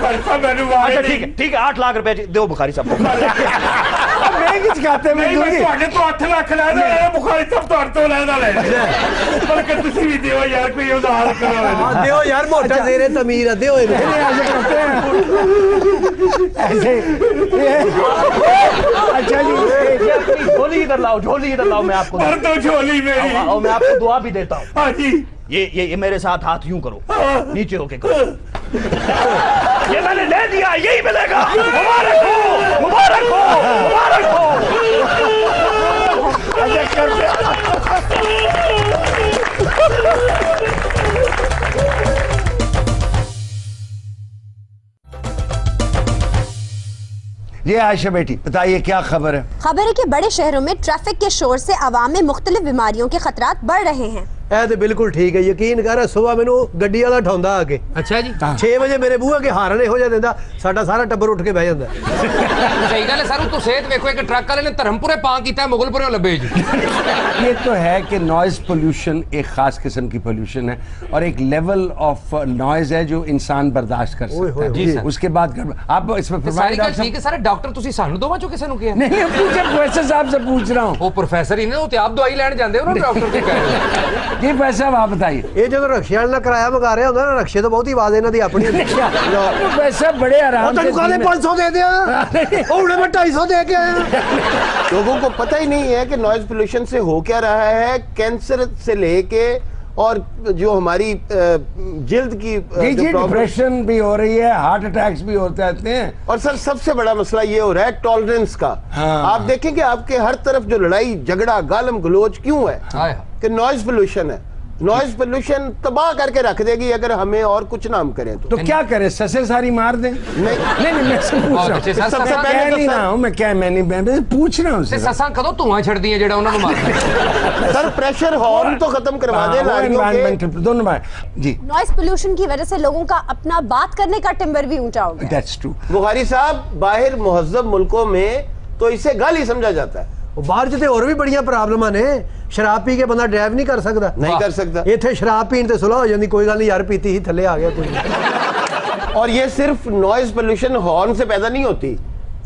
اچھا ٹھیک ہے 8 لاکھ روپے دو بخاری صاحب. खिचकाते ਨਹੀਂ ਮੈਂ ਤੁਹਾਡੇ ਤੋਂ 8 ਲੱਖ ਲੈਦਾ ਬੁਖਾਰੀ ਸਾਹਿਬ ਤੁਹਾਡੇ ਤੋਂ ਲੈਦਾ ਲੈ ਬਲਕਿ ਤੁਸੀਂ ਵੀ ਦਿਓ ਯਾਰ ਕੋਈ ਉਧਾਰ ਕਰੋ हाँ दियो यार मोटा जेरे तमीर है दियो इन्हें ऐसे करते हैं ऐसे अच्छा जी झोली इधर लाओ, झोली इधर लाओ, मैं आपको भर दो झोली मेरी और मैं आपको दुआ भी देता हूँ। हाँ जी ये मेरे साथ हाथ यूं करो, नीचे होके करो। ये मैंने ले दिया, यही मिलेगा। मुबारक हो, मुबारक हो, मुबारक हो। अच्छा करते ये आयशा बेटी बताइए क्या खबर है? खबर है कि बड़े शहरों में ट्रैफिक के शोर से आवाम में मुख्तलिफ बीमारियों के खतरात बढ़ रहे हैं। ਇਹ ਤੇ ਬਿਲਕੁਲ ਠੀਕ ਹੈ ਯਕੀਨ ਕਰ ਸਵੇਰ ਮੈਨੂੰ ਗੱਡੀ ਵਾਲਾ ਠਾਉਂਦਾ ਆ ਕੇ ਅੱਛਾ ਜੀ 6 ਵਜੇ ਮੇਰੇ ਬੂਹੇ ਅੱਗੇ ਹਾਰਨ ਇਹੋ ਜਿਹਾ ਦਿੰਦਾ ਸਾਡਾ ਸਾਰਾ ਟੱਬਰ ਉੱਠ ਕੇ ਬਹਿ ਜਾਂਦਾ ਸਹੀ ਗੱਲ ਹੈ ਸਰ ਤੂੰ ਸੇਧ ਵੇਖੋ ਇੱਕ ਟਰੱਕ ਵਾਲੇ ਨੇ ਧਰਮਪੁਰੇ ਪਾਂ ਕੀਤਾ ਮੁਗਲਪੁਰੇ ਲੱਭੇ जी ये तो है कि नॉइज पोल्यूशन एक खास किस्म की पोल्यूशन है और एक लेवल ऑफ नॉइज है जो इंसान बर्दाश्त कर सकता जी है। सर। उसके बाद आप इसमें ਸਾਰੀ ਗੱਲ ਠੀਕ ਹੈ ਸਰ ਡਾਕਟਰ ਤੁਸੀਂ ਸਾਨੂੰ ਦੋਵਾਂ ਚੋਂ ਕਿਸੇ ਨੂੰ ਕਿਹਾ नहीं पूछे प्रोफेसर साहब से पूछ रहा हूँ। ਉਹ ਪ੍ਰੋਫੈਸਰ ਹੀ ਨੇ ਉਹ ਤੇ ਆਪ ਦਵਾਈ ਲੈਣ ਜਾਂਦੇ ਉਹਨਾਂ ਡਾਕਟਰ ਕੀ ਕਹਿ ਰਹੇ जी भाई साहब आप बताइए। ਇਹ ਜਦੋਂ ਰਕਸ਼ੇ ਵਾਲੇ ਨਾਲ ਕਿਰਾਇਆ ਮੰਗਾ ਰਿਹਾ ਹੁੰਦਾ ਨਾ ਰਕਸ਼ੇ ਤੋਂ ਬਹੁਤੀ ਆਵਾਜ਼ ਇਹਨਾਂ ਦੀ ਆਪਣੀ ਹੁੰਦੀ वैसे बड़े आराम से 500 दे दिया ਉਹਨੇ मैं 250 दे के आया लोगों को पता ही नहीं है कि नॉइज पोल्यूशन से हो क्या रहा है। कैंसर से लेके और जो हमारी जिल्द की जी जी डिप्रेशन भी हो रही है, हार्ट अटैक्स भी होते रहते हैं। और सर सबसे बड़ा मसला ये हो रहा है टॉलरेंस का। हाँ। आप देखें कि आपके हर तरफ जो लड़ाई झगड़ा गालम गलोच क्यों है हाय कि नॉइज पोल्यूशन है। नॉइज पोल्यूशन तबाह करके रख देगी अगर हमें और कुछ नाम करें तो क्या करें, ससे सारी मार दें? नहीं नहीं मैं से पूछ रहा हूँ। सबसे सबसे पहले कह तो नहीं सर- रहा हूँ मैं, क्या मैं पूछ रहा हूँ ਤੇ उससे। ਸੱਸਾਂ ਕਦੋਂ ਧੂਆਂ ਛੱਡਦੀਆਂ ਜਿਹੜਾ ਉਹਨਾਂ ਨੂੰ ਮਾਰਦਾ सर प्रेशर हॉर्न तो खत्म करवा दे लारियों के। एनवायरमेंटल दोनों बार जी नॉइस पोल्यूशन की वजह से लोगों का अपना बात करने का टिम्बर भी ऊंचा हो गया। That's true. बुखारी साहब बाहर मुहज्जब मुल्कों में तो इसे गाल ही समझा जाता है। ਉਹ ਬਾਹਰ ਚ ਤੇ ਹੋਰ ਵੀ ਬੜੀਆਂ ਪ੍ਰੋਬਲਮਾਂ ਨੇ ਸ਼ਰਾਬ ਪੀ ਕੇ ਬੰਦਾ ਡਰਾਈਵ ਨਹੀਂ ਕਰ ਸਕਦਾ नहीं कर सकता। ਇੱਥੇ ਸ਼ਰਾਬ ਪੀਣ ਤੇ ਸੁਲਹ ਹੋ ਜਾਂਦੀ ਕੋਈ ਗੱਲ ਨਹੀਂ ਯਾਰ ਪੀਤੀ ਹੀ ਥੱਲੇ ਆ ਗਿਆ ਕੋਈ और ये सिर्फ नॉइज पोल्यूशन हॉर्न से पैदा नहीं होती।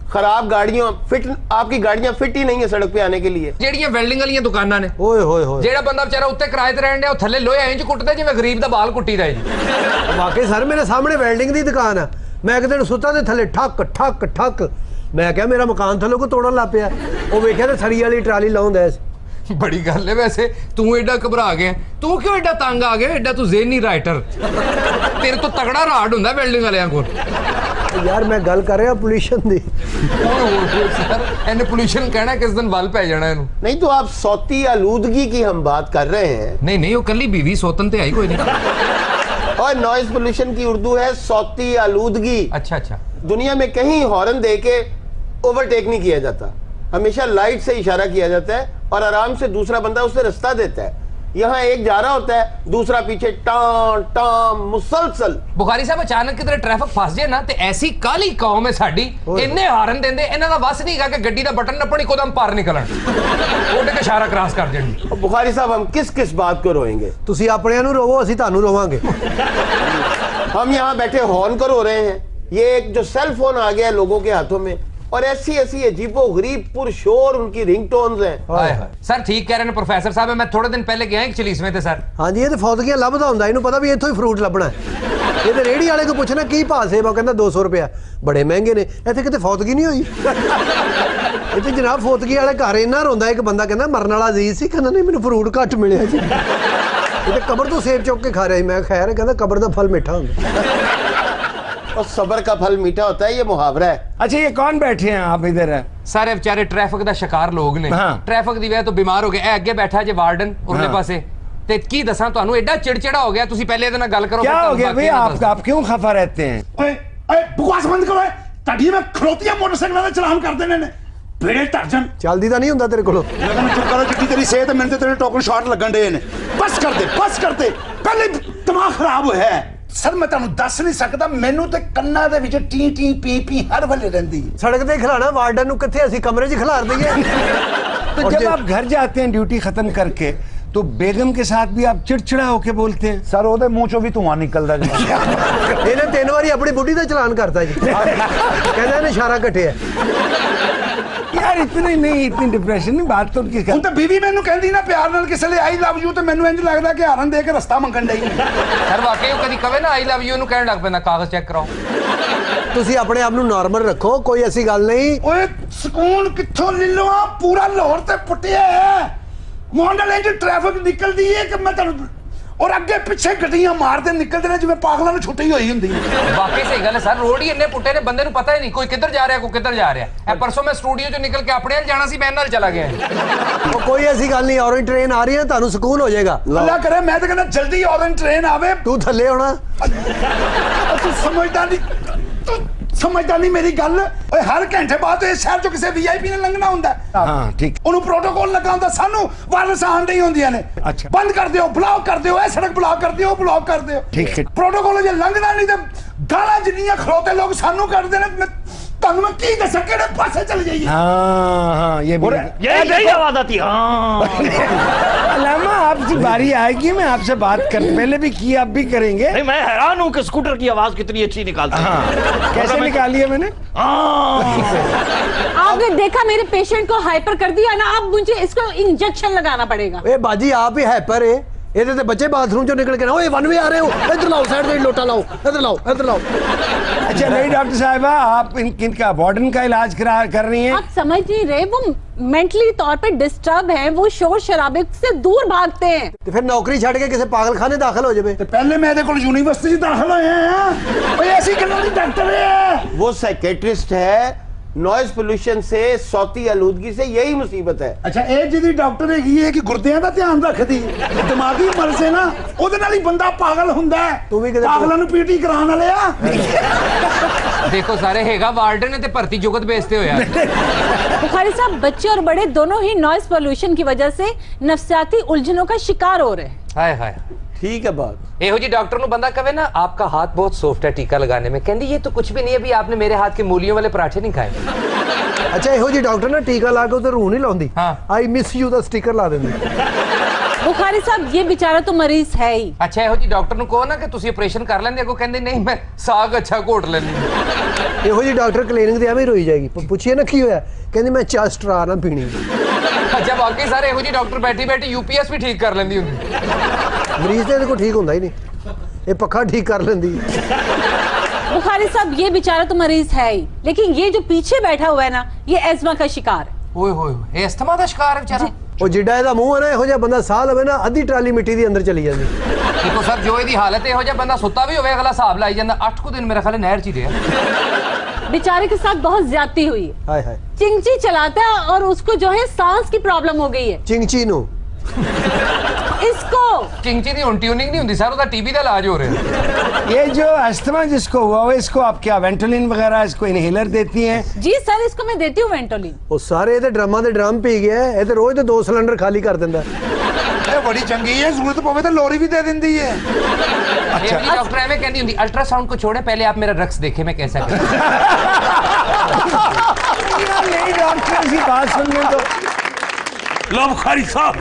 खराब गाड़ियों फिट आपकी गाड़ियां फिट ही नहीं है सड़क पे आने के लिए। ਜਿਹੜੀਆਂ ਵੈਲਡਿੰਗ ਵਾਲੀਆਂ ਦੁਕਾਨਾਂ ਨੇ ਓਏ ਹੋਏ ਹੋਏ ਜਿਹੜਾ ਬੰਦਾ ਵਿਚਾਰਾ ਉੱਤੇ ਕਿਰਾਏ ਤੇ ਰਹਿਣ ਡਿਆ ਉਹ ਥੱਲੇ ਲੋਹੇ ਇੰਜ ਕੁੱਟਦਾ ਜਿਵੇਂ ਗਰੀਬ ਦਾ ਬਾਲ ਕੁੱਟੀਦਾ ਜੀ ਵਾਕਈ ਸਰ ਮੇਰੇ ਸਾਹਮਣੇ ਵੈਲਡਿੰਗ ਦੀ ਦੁਕਾਨ ਆ ਮੈਂ ਇੱਕ ਦਿਨ ਸੁੱਤਾ ਤੇ ਥੱਲੇ ਠੱਕ ਠੱਕ ਠੱਕ ਮੈਂ ਕਿਹਾ ਮੇਰਾ ਮਕਾਨ ਥੱਲੇ ਕੋ ਤੋੜਨ ਲੱਗ ਪਿਆ ਉਹ ਵੇਖਿਆ ਤੇ ਸਰੀ ਵਾਲੀ ਟਰਾਲੀ ਲਾਉਂਦਾ ਸੀ ਬੜੀ ਗੱਲ ਹੈ ਵੈਸੇ ਤੂੰ ਐਡਾ ਘਬਰਾ ਗਿਆ ਤੂੰ ਕਿਉਂ ਐਡਾ ਤੰਗ ਆ ਗਿਆ ਐਡਾ ਤੂੰ ਜ਼ੇਨੀ ਰਾਈਟਰ ਤੇਰੇ ਤੋਂ ਤਗੜਾ ਰਾਡ ਹੁੰਦਾ ਵੈਲਡਿੰਗ ਵਾਲਿਆਂ ਕੋਲ ਯਾਰ ਮੈਂ ਗੱਲ ਕਰ ਰਿਹਾ ਪੋਲੂਸ਼ਨ ਦੀ ਸਰ ਇਹਨੇ ਪੋਲੂਸ਼ਨ ਕਹਿਣਾ ਕਿਸ ਦਿਨ ਵੱਲ ਪੈ ਜਾਣਾ ਇਹਨੂੰ नहीं तो आप सौती आलूदगी की हम बात कर रहे हैं ਨਹੀਂ ਨਹੀਂ ਉਹ ਕੱਲੀ ਬੀਵੀ ਸੋਤਨ ਤੇ ਆਈ ਕੋਈ ਨਹੀਂ और नॉइज पोल्यूशन की उर्दू है सौती आलूदगी। ਅੱਛਾ ਅੱਛਾ दुनिया में कहीं हॉर्न दे के ओवरटेक नहीं किया जाता, हमेशा लाइट से इशारा किया जाता है और आराम से दूसरा बंदा उसे रास्ता देता है। यहाँ एक जा रहा होता है दूसरा पीछे टां टां मुसलसल। ਬੁਖਾਰੀ ਸਾਹਿਬ ਅਚਾਨਕ ਕਿਤੇ ਟ੍ਰੈਫਿਕ ਫਸ ਜੇ ਨਾ ਤੇ ਐਸੀ ਕਾਲੀ ਕੌਮ ਹੈ ਸਾਡੀ ਇੰਨੇ ਹਾਰਨ ਦਿੰਦੇ ਇਹਨਾਂ ਦਾ ਵਸ ਨਹੀਂਗਾ ਕਿ ਗੱਡੀ ਦਾ ਬਟਨ ਨੱਪਣ ਇੱਕੋਦਮ ਪਾਰ ਨਿਕਲਣ ਉਹਦੇ ਕੇ ਇਸ਼ਾਰਾ ਕ੍ਰਾਸ ਕਰ ਦੇਣ और बुखारी साहब हम किस किस बात को रोएंगे? ਤੁਸੀਂ ਆਪਣਿਆਂ ਨੂੰ ਰੋਵੋ ਅਸੀਂ ਤੁਹਾਨੂੰ ਰੋਵਾਂਗੇ हम यहाँ बैठे हॉर्न को रो रहे हैं। ये एक जो सेल फोन आ गया है लोगों के हाथों में और ऐसी ऐसी अजीबो गरीब पुरशोर उनकी रिंगटोन्स हैं। ਹਾਏ ਹਾਏ ਸਰ ਠੀਕ ਕਹਿ ਰਹੇ ਨੇ ਪ੍ਰੋਫੈਸਰ ਸਾਹਿਬ ਮੈਂ ਥੋੜੇ ਦਿਨ ਪਹਿਲੇ ਗਿਆ ਇੱਕ ਚਲੀਸਵੇਂ ਤੇ ਸਰ ਹਾਂਜੀ ਇਹ ਤੇ ਫੌਤਗੀਆਂ ਲੱਭਦਾ ਹੁੰਦਾ ਇਹਨੂੰ ਪਤਾ ਵੀ ਇੱਥੋਂ ਹੀ ਫਰੂਟ ਲੱਭਣਾ ਇਹ ਤੇ ਰੇਹੜੀ ਵਾਲੇ ਕੋ ਪੁੱਛਣਾ ਕੀ ਭਾਅ ਸੇਬ ਆ ਕਹਿੰਦਾ 200 ਰੁਪਇਆ ਬੜੇ ਮਹਿੰਗੇ ਨੇ ਇੱਥੇ ਕਿਤੇ ਫੌਤਗੀ ਨਹੀਂ ਹੋਈ ਇੱਥੇ ਜਨਾਬ ਫੌਤਗੀ ਵਾਲੇ ਘਰ ਇੰਨਾ ਰੋਂਦਾ ਇੱਕ ਬੰਦਾ ਕਹਿੰਦਾ ਮਰਨ ਵਾਲਾ ਅਜ਼ੀਜ਼ ਸੀ ਕਹਿੰਦਾ ਨਹੀਂ ਮੈਨੂੰ ਫਰੂਟ ਘੱਟ ਮਿਲਿਆ ਜੀ ਇਹ ਤੇ ਕਬਰ ਤੋਂ ਸੇਬ ਚੁੱਕ ਕੇ ਖਾ ਰਿਹਾ ਸੀ ਮੈਂ ਖੈਰ ਕਹਿੰਦਾ ਕਬਰ ਦਾ ਫਲ ਮਿੱਠਾ ਹੁੰਦਾ और सबर का फल मीठा होता है, ये मुहावरा है। अच्छा ये कौन बैठे हैं आप इधर है? ਸਾਰੇ ਵਿਚਾਰੇ ਟ੍ਰੈਫਿਕ ਦਾ ਸ਼ਿਕਾਰ ਲੋਕ ਨੇ ਹਾਂ। ਟ੍ਰੈਫਿਕ ਦੀ ਵਜ੍ਹਾ ਤੋਂ ਬਿਮਾਰ ਹੋ ਗਏ ਇਹ ਅੱਗੇ ਬੈਠਾ ਜੇ ਵਾਰਡਨ ਉਹਦੇ ਹਾਂ। ਪਾਸੇ ਤੇ ਕੀ ਦੱਸਾਂ ਤੁਹਾਨੂੰ ਐਡਾ ਚਿੜਚਿੜਾ ਹੋ ਗਿਆ ਤੁਸੀਂ ਪਹਿਲੇ ਇਹਦੇ ਨਾਲ ਗੱਲ ਕਰੋ क्या ਫਿਰ हो गया ਤੁਹਾਨੂੰ भैया ਬਾਕੀ आप क्यों खफा रहते हैं? ਓਏ ਓਏ ਬਕਵਾਸ ਬੰਦ ਕਰੋ ਤੁਹਾਡੀ ਮੈਂ ਖਲੋਤੀਆਂ ਮੋਟਰਸਾਈਕਲਾਂ ਦਾ ਚਲਾਨ ਕਰ ਦੇਣੇ ਨੇ ਬੇੜੇ ਟਰਜਨ ਚੱਲਦੀ ਤਾਂ ਨਹੀਂ ਹੁੰਦਾ ਤੇਰੇ ਕੋਲੋਂ ਲਗਨ ਚੁੱਪ ਕਰੋ ਜਿੱਡੀ ਤੇਰੀ ਸਿਹਤ ਮੈਨੂੰ ਤੇ ਤੇਰੇ ਟੋਕਨ ਸ਼ਾਟ ਲੱਗਣ ਡੇ ਨੇ ਬਸ ਕਰ ਦੇ ਪਹਿਲੇ ਦਿਮਾਗ ਖਰਾਬ ਹੋਇਆ ਹੈ। ਸਰ ਮੈਂ ਤੁਹਾਨੂੰ ਦੱਸ ਨਹੀਂ ਸਕਦਾ ਮੈਨੂੰ ਤੇ ਕੰਨਾਂ ਦੇ ਵਿੱਚ ਟੀ ਟੀ ਪੀ ਪੀ ਹਰ ਵੇਲੇ ਰਹਿੰਦੀ ਹੈ। ਸੜਕ ਤੇ ਖਿਲਾਣਾ ਵਾਰਡਨ ਨੂੰ ਕਿੱਥੇ ਅਸੀਂ ਕਮਰੇ 'ਚ ਖਿਲਾਰ ਦਈਏ तो जब आप घर जाते हैं ड्यूटी खत्म करके तो बेगम के साथ भी आप चिड़चिड़ा होके बोलते हैं? ਸਰ ਉਹਦੇ ਮੂੰਹ ਚੋਂ ਵੀ ਧੂਆਂ ਨਿਕਲਦਾ ਜੀ। ਇਹਨੇ 3 ਵਾਰੀ ਆਪਣੀ ਬੁੱਢੀ ਦਾ ਚਲਾਨ ਕਰਤਾ ਜੀ ਕਹਿੰਦਾ ਇਹਨੇ ਇਸ਼ਾਰਾ ਘਟਿਆ यार यार इतनी नहीं, इतनी डिप्रेशन नहीं, बात तो उनकी ਹੁਣ ਤਾਂ ਬੀਵੀ ਮੈਨੂੰ ਕਹਿੰਦੀ ਨਾ ਪਿਆਰ ਨਾਲ ਕਿਸੇ ਲਈ ਆਈ ਲਵ ਯੂ ਤੇ ਮੈਨੂੰ ਇੰਜ ਲੱਗਦਾ ਕਿ ਹਾਰਨ ਦੇ ਕੇ ਰਸਤਾ ਮੰਗਣ ਡਈ ਸਰ ਵਾਕਈ ਉਹ ਕਦੀ ਕਵੇ ਨਾ ਆਈ ਲਵ ਯੂ ਨੂੰ ਕਹਿਣ ਲੱਗ ਪੈਂਦਾ ਕਾਗਜ਼ ਚੈੱਕ ਕਰਾਓ। ਤੁਸੀਂ ਆਪਣੇ ਆਪ ਨੂੰ ਨਾਰਮਲ ਰੱਖੋ, ਕੋਈ ਐਸੀ ਗੱਲ ਨਹੀਂ। ਓਏ ਸਕੂਨ ਕਿੱਥੋਂ ਲੈ ਲਵਾਂ, ਪੂਰਾ ਲਾਹੌਰ ਤੇ ਪੁੱਟਿਆ ਹੈ। ਮੋਂਡਲ ਇੰਜ ਟ੍ਰੈਫਿਕ ਨਿਕਲਦੀ ਹੈ ਕਿ ਮੈਂ ਤੁਹਾਨੂੰ ਔਰ ਅੱਗੇ ਪਿੱਛੇ ਗੱਡੀਆਂ ਮਾਰਦੇ ਨਿਕਲਦੇ ਨੇ ਜਿਵੇਂ ਪਾਗਲਾਂ ਨੂੰ ਛੁੱਟੀ ਹੋਈ ਹੁੰਦੀ ਹੈ। ਵਾਕਈ ਸਹੀ ਗੱਲ ਹੈ ਸਰ, ਰੋਡ ਹੀ ਇੰਨੇ ਪੁੱਟੇ ਨੇ ਬੰਦੇ ਨੂੰ ਪਤਾ ਹੀ ਨਹੀਂ ਕੋਈ ਕਿੱਧਰ ਜਾ ਰਿਹਾ ਕੋਈ ਕਿੱਧਰ ਜਾ ਰਿਹਾ। ਇਹ ਪਰਸੋਂ ਮੈਂ ਸਟੂਡੀਓ ਚੋਂ ਨਿਕਲ ਕੇ ਆਪਣੇ ਨਾਲ ਜਾਣਾ ਸੀ, ਮੈਂ ਨਾਲ ਚਲਾ ਗਿਆ। ਉਹ ਕੋਈ ਐਸੀ ਗੱਲ ਨਹੀਂ, ਔਰੇਂਜ ਟ੍ਰੇਨ ਆ ਰਹੀ ਹੈ, ਤੁਹਾਨੂੰ ਸਕੂਨ ਹੋ ਜਾਏਗਾ। ਅੱਲਾ ਕਰੇ ਮੈਂ ਤਾਂ ਕਹਿੰਦਾ ਜਲਦੀ ਔਰੇਂਜ ਟ੍ਰੇਨ ਆਵੇ। ਤੂੰ ਥੱਲੇ ਆਉਣਾ। ਤੂੰ ਸਮਝਦਾ ਨਹੀਂ, ਤੂੰ ਸਮਝਦਾ ਨਹੀਂ ਮੇਰੀ ਗੱਲ। ਓਏ ਹਰ ਘੰਟੇ ਬਾਅਦ ਇਸ ਸ਼ਹਿਰ ਚੋਂ ਕਿਸੇ ਵੀਆਈਪੀ ਨੇ ਲੰਘਣਾ ਹੁੰਦਾ। हाँ ठीक। ਉਹਨੂੰ ਪ੍ਰੋਟੋਕਾਲ ਲੱਗਾ ਹੁੰਦਾ, ਸਾਨੂੰ ਵਾਇਰਸ ਆਉਣ ਨਹੀਂ ਹੁੰਦੀਆਂ ਨੇ। ਅੱਛਾ। ਬੰਦ ਕਰ ਦਿਓ, ਬਲੌਕ ਕਰ ਦਿਓ, ਇਹ ਸੜਕ ਬਲੌਕ ਕਰ ਦਿਓ, ਬਲੌਕ ਕਰ ਦਿਓ। ਠੀਕ ਹੈ। ਪ੍ਰੋਟੋਕਾਲ ਜੇ ਲੰਘਣਾ ਨਹੀਂ ਤਾਂ ਗਾਲਾਂ ਜਿੰਨੀਆਂ ਖਲੋਤੇ ਲੋਕ ਸਾਨੂੰ ਕੱਢਦੇ ਨੇ। ਤੁਹਾਨੂੰ ਮੈਂ ਕੀ ਦੱਸਾਂ ਕਿਹੜੇ ਪਾਸੇ ਚਲੇ ਜਾਈਏ। हाँ ये भी। यही आवाज आती है हाँ। अलामा आपकी बारी आएगी, मैं आपसे बात कर, पहले भी की, आप भी करेंगे। नहीं मैं हैरान हूँ कि स्कूटर की आवाज कितनी अच्छी निकालता है। हाँ कैसे निकाली है मैंने? आपने देखा मेरे पेशेंट को हाइपर कर दिया ना, अब मुझे इसको इंजेक्शन लगाना पड़ेगा। ए बाजी आप ही हैपर है, ਇਹਦੇ ਤੇ ਬੱਚੇ ਬਾਥਰੂਮ ਚੋਂ ਨਿਕਲ ਕੇ ਨਾ ਓਏ ਵਨ ਵੇ ਆ ਰਹੇ ਹੋ, ਇੱਧਰ ਲਾਓ, ਸਾਈਡ ਤੇ ਲੋਟਾ ਲਾਓ, ਇੱਧਰ ਲਾਓ, ਇੱਧਰ ਲਾਓ। अच्छा नहीं डॉक्टर साहिबा, आप इनका वार्डन का इलाज कर रही हैं। आप समझ नहीं रहे, वो मेंटली तौर पे डिस्टर्ब हैं, वो शोर शराबे से दूर भागते हैं। ਤੇ ਫਿਰ ਨੌਕਰੀ ਛੱਡ ਕੇ ਕਿਸੇ ਪਾਗਲਖਾਨੇ ਦਾਖਲ ਹੋ ਜਾਵੇ। ਤੇ ਪਹਿਲੇ ਮੈਂ ਇਹਦੇ ਕੋਲ ਯੂਨੀਵਰਸਿਟੀ 'ਚ ਦਾਖਲ ਹੋਏ ਆ। ਓਏ ਐਸੀ ਗੱਲਾਂ ਨਹੀਂ ਡਾਕਟਰ ਹੈ। वो साइकेट्रिस्ट है। नॉइज पोल्यूशन से, सौती आलूदगी से यही मुसीबत है। ਅੱਛਾ ਇਹ ਜਿਹਦੀ ਡਾਕਟਰ ਹੈਗੀ ਹੈ ਕਿ ਗੁਰਦਿਆਂ ਦਾ ਧਿਆਨ ਰੱਖਦੀ, ਦਿਮਾਗੀ ਮਰਜ਼ ਹੈ ਨਾ, ਉਹਦੇ ਨਾਲ ਹੀ ਬੰਦਾ ਪਾਗਲ ਹੁੰਦਾ ਹੈ। ਤੂੰ ਵੀ ਕਿਤੇ ਪਾਗਲਾਂ ਨੂੰ ਪੀਟੀ ਕਰਾਉਣ ਵਾਲੇ ਆ। ਦੇਖੋ ਸਾਰੇ ਹੈਗਾ ਵਾਰਡਨ ਨੇ ਤੇ ਭਰਤੀ ਜੁਗਤ बेचते ਹੋਇਆ। बुखारी साहब, बच्चे और बड़े दोनों ही नॉइज पोल्यूशन की वजह से नफसियाती उलझनों का शिकार हो रहे हैं। हाय हाय ठीक है बात। ਇਹੋ ਜੀ ਡਾਕਟਰ ਨੂੰ ਬੰਦਾ ਕਵੇ ਨਾ आपका हाथ बहुत सॉफ्ट है टीका लगाने में, कहती ये तो कुछ भी नहीं है, अभी आपने मेरे हाथ के मूलियों वाले पराठे नहीं खाए। ਅੱਛਾ ਇਹੋ ਜੀ ਡਾਕਟਰ ਨਾ ਟੀਕਾ ਲਾ ਕੇ ਉਹਤੇ ਰੂਹ ਨਹੀਂ ਲਾਉਂਦੀ, ਹਾਂ। I miss you the sticker ਲਾ ਦਿੰਦੀ। बुखारी साहब, ये बेचारा तो मरीज है ही। ਅੱਛਾ ਇਹੋ ਜੀ ਡਾਕਟਰ ਨੂੰ ਕਹੋ ਨਾ ਕਿ ਤੁਸੀਂ ਆਪਰੇਸ਼ਨ ਕਰ ਲੈਂਦੇ, ਅੱਗੋਂ ਕਹਿੰਦੇ ਨਹੀਂ ਮੈਂ ਸਾਗ ਅੱਛਾ ਘੋਟ ਲੈਂਦੀ। ਇਹੋ ਜੀ ਡਾਕਟਰ ਕਲੀਨਿਕ ਤੇ ਐਵੇਂ ਰੋਈ ਜਾਏਗੀ, ਪੁੱਛੀਏ ਨਾ ਕੀ ਹੋਇਆ, ਕਹਿੰਦੀ ਮੈਂ ਚਾਹ ਸਟਰਾ ਨਾ ਪੀਣੀ। ਅੱਛਾ ਬਾਕੀ ਸਾਰੇ ਇਹੋ ਜੀ ਡਾਕਟਰ ਬੈਠੀ ਬੈਠੀ यूपीएस ਵੀ ਠੀਕ ਕਰ ਲੈਂਦੀ ਹੁੰਦੀ। ਮਰੀਜ਼ ਤੇ ਇਹਦੇ ਕੋਲ ਠੀਕ ਹੁੰਦਾ ਹੀ ਨਹੀਂ, ਇਹ ਪੱਖਾ ਠੀਕ ਕਰ ਲੈਂਦੀ। बुखारी साहब, ये बेचारा तो मरीज है ही, लेकिन ये जो पीछे बैठा हुआ है ना, ये एस्मा का शिकार है। ਓਏ ਹੋਏ ਇਹ ਅਸਥਮਾ ਦਾ ਸ਼ਿਕਾਰ ਹੈ ਵਿਚਾਰਾ। ਉਹ ਜਿੱਡਾ ਇਹਦਾ ਮੂੰਹ ਹੈ ਨਾ, ਇਹੋ ਜਿਹਾ ਬੰਦਾ ਸਾਹ ਲਵੇ ਨਾ, ਅੱਧੀ ਟਰਾਲੀ ਮਿੱਟੀ ਦੇ ਅੰਦਰ ਚਲੀ ਜਾਂਦੀ। ਦੇਖੋ ਸਰ ਜੋ ਇਹਦੀ ਹਾਲਤ ਇਹੋ ਜਿਹਾ ਬੰਦਾ ਸੁੱਤਾ ਵੀ ਹੋਵੇ ਅਗਲਾ ਹਿਸਾਬ ਲਾਈ ਜਾਂਦਾ। 8 ਕੁ ਦਿਨ ਮੇਰੇ ਖਿਆਲ ਨਹਿਰ 'ਚ ਹੀ ਰਿਹਾ। बेचारे के साथ बहुत ज्यादती हुई है। ਹਾਏ ਹਾਏ। चिंची चलाता है और उसको जो है सांस की प्रॉब्लम हो गई है। ਚਿੰਗਚੀ ਨੂੰ इसको ਚਿੰਚੀ ਦੀ ਹੁਣ ਟਿਊਨਿੰਗ ਨਹੀਂ ਹੁੰਦੀ ਸਰ, ਉਹਦਾ ਟੀਬੀ ਦਾ ਇਲਾਜ ਹੋ ਰਿਹਾ। ये जो अस्थमा जिसको हुआ है, इसको आप क्या वेंटोलिन वगैरह, इसको इनहेलर देती हैं? जी सर, इसको मैं देती हूँ वेंटोलिन। ਉਹ ਸਾਰੇ ਇਹਦੇ ਡਰਮਾਂ ਦੇ ਡਰਮ ਪੀ ਗਿਆ, ਇਹ ਤੇ ਰੋਜ਼ ਦੇ 2 ਸਿਲੰਡਰ ਖਾਲੀ ਕਰ ਦਿੰਦਾ। ਇਹ ਬੜੀ ਚੰਗੀ ਹੈ, ਜ਼ਰੂਰਤ ਪਵੇ ਤਾਂ ਲੋਰੀ ਵੀ ਦੇ ਦਿੰਦੀ ਹੈ। ਇਹ ਵੀ ਡਾਕਟਰ ਐਵੇਂ ਕਹਿੰਦੀ ਹੁੰਦੀ अल्ट्रासाउंड को छोड़े पहले आप मेरा रक्स देखें मैं कैसा कर। नहीं डॉक्टर की बात सुनने तो। लो बुखारी साहब,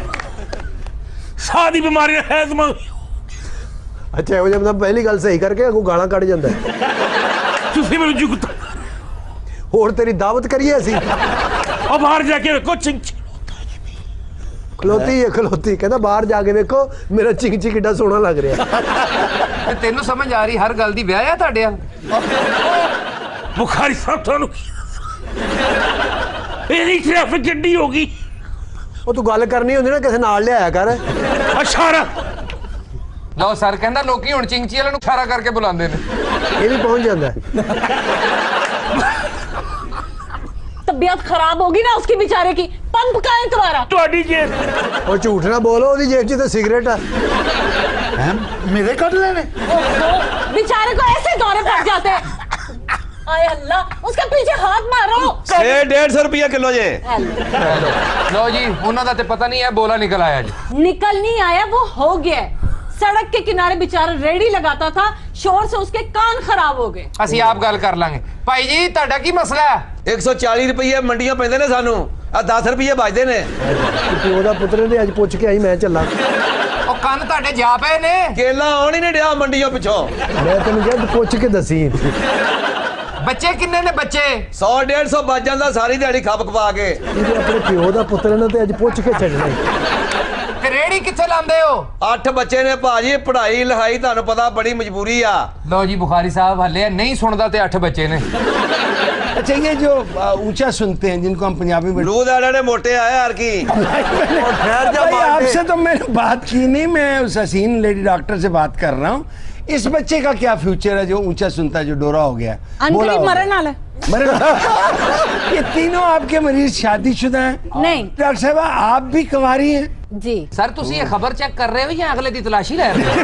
सारी बीमारियां हैजमा। ਅੱਛਾ ਇਹੋ ਜਿਹਾ ਬੰਦਾ ਪਹਿਲੀ ਗੱਲ ਸਹੀ ਕਰਕੇ ਅੱਗੋਂ ਗਾਲਾਂ ਕੱਢ ਜਾਂਦਾ। ਤੁਸੀਂ ਮੈਨੂੰ ਜੁਗਤ ਹੋਰ ਤੇਰੀ ਦਾਵਤ ਕਰੀਏ ਅਸੀਂ। ਉਹ ਬਾਹਰ ਜਾ ਕੇ ਵੇਖੋ ਚਿੰਚ ਖਲੋਤੀ ਹੈ ਖਲੋਤੀ, ਕਹਿੰਦਾ ਬਾਹਰ ਜਾ ਕੇ ਵੇਖੋ ਮੇਰਾ ਚਿੰਗਚੀ ਕਿੱਡਾ ਸੋਹਣਾ ਲੱਗ ਰਿਹਾ। ਤੇ ਤੈਨੂੰ ਸਮਝ ਆ ਰਹੀ ਹਰ ਗੱਲ ਦੀ ਵਿਆਹ ਆ ਤੁਹਾਡੇ ਆ। ਬੁਖਾਰੀ ਸਾਹਿਬ ਤੁਹਾਨੂੰ ਇਹਦੀ ਟ੍ਰੈਫਿਕ ਕਿੱਡੀ ਹੋ ਗਈ। ਉਹ ਤੂੰ ਗੱਲ ਕਰਨੀ ਹੁੰਦੀ ਨਾ ਕਿਸੇ ਨਾਲ ਲਿਆਇਆ ਕਰ। ਇਸ਼ਾਰਾ ਲਓ ਸਰ ਕਹਿੰਦਾ ਲੋਕੀ ਹੁਣ ਚਿੰਚੀ ਵਾਲੇ ਨੂੰ ਇਸ਼ਾਰਾ ਕਰਕੇ ਬੁਲਾਉਂਦੇ ਨੇ। ਇਹ ਵੀ ਪਹੁੰਚ ਜਾਂਦਾ। तबीयत खराब होगी ना उसकी बेचारे की, पंप का है तुम्हारा। ਤੁਹਾਡੀ ਜੇਬ ਉਹ ਝੂਠ ਨਾ ਬੋਲੋ, ਉਹਦੀ ਜੇਬ 'ਚ ਤਾਂ ਸਿਗਰਟ ਆ। ਮੇਰੇ ਕੱਢ ਲੈਣੇ। बेचारे को ऐसे दौरे पड़ जाते हैं। आए अल्लाह, उसके पीछे हाथ मारो। 150 रुपया किलो जे। ਲਓ ਜੀ ਉਹਨਾਂ ਦਾ ਤੇ ਪਤਾ ਨਹੀਂ ਹੈ ਬੋਲਾ ਨਿਕਲ ਆਇਆ ਜੀ। निकल नहीं आया, वो हो गया है। सड़क के किनारे बेचारा रेडी लगाता था, शोर से उसके कान खराब हो गए। ਅਸੀਂ ਆਪ ਗੱਲ ਕਰ ਲਾਂਗੇ। ਭਾਈ ਜੀ ਤੁਹਾਡਾ ਕੀ ਮਸਲਾ ਹੈ? 140 ਰੁਪਏ ਮੰਡੀਆਂ ਪੈਂਦੇ ਨੇ ਸਾਨੂੰ, ਆ 10 ਰੁਪਏ ਬਚਦੇ ਨੇ। ਪਿਓ ਦਾ ਪੁੱਤਰ ਨੇ ਅੱਜ ਪੁੱਛ ਕੇ ਆਈ, ਮੈਂ ਚੱਲਾਂ। ਉਹ ਕੰਨ ਤੁਹਾਡੇ ਜਾ ਪਏ ਨੇ। ਕੇਲਾ ਆਉਣ ਹੀ ਨਹੀਂ ਡਿਆ ਮੰਡੀਆਂ ਪਿੱਛੋਂ। ਮੈਂ ਤੈਨੂੰ ਕਿਹਾ ਤੂੰ ਪੁੱਛ ਕੇ ਦੱਸੀ। ਬੱਚੇ ਕਿੰਨੇ ਨੇ ਬੱਚੇ? 100-150 ਵੱਜ ਜਾਂਦਾ ਸਾਰੀ ਦਿਹਾੜੀ ਖੱਪ ਖਪਾ ਕੇ। ਇਹਦੇ ਆਪਣੇ ਪਿਓ ਦਾ ਪੁੱਤਰ ਨੇ ਤੇ ਅੱਜ ਪੁੱਛ ਕੇ ਛੱਡਣਾ। ਤੇ ਰੇੜੀ ਕਿੱਥੇ ਲਾਉਂਦੇ ਹੋ? 8 ਬੱਚੇ ਨੇ ਭਾਜੀ, ਪੜ੍ਹਾਈ ਲਿਖਾਈ ਤੁਹਾਨੂੰ ਪਤਾ ਬੜੀ ਮਜਬੂਰੀ ਆ। ਲਓ ਜੀ ਬੁਖਾਰੀ ਸਾਹਿਬ ਹਲੇ नहीं सुनता ते 8 बच्चे ने। अच्छा ये जो ऊंचा सुनते हैं जिनको हम पंजाबी में लू दाड़े मोटे आए यार की आपसे तो मैंने बात की नहीं, मैं उस हसीन लेडी डॉक्टर से बात कर रहा हूँ। इस बच्चे का क्या फ्यूचर है जो ऊंचा सुनता है, जो डोरा हो गया? मरण वाला ये तीनों आपके मरीज शादीशुदा हैं? नहीं। डॉक्टर साहब आप भी कुंवारी हैं? जी सर तुसी ये खबर चेक कर रहे हो या अगले दी तलाशी ले रहे हो?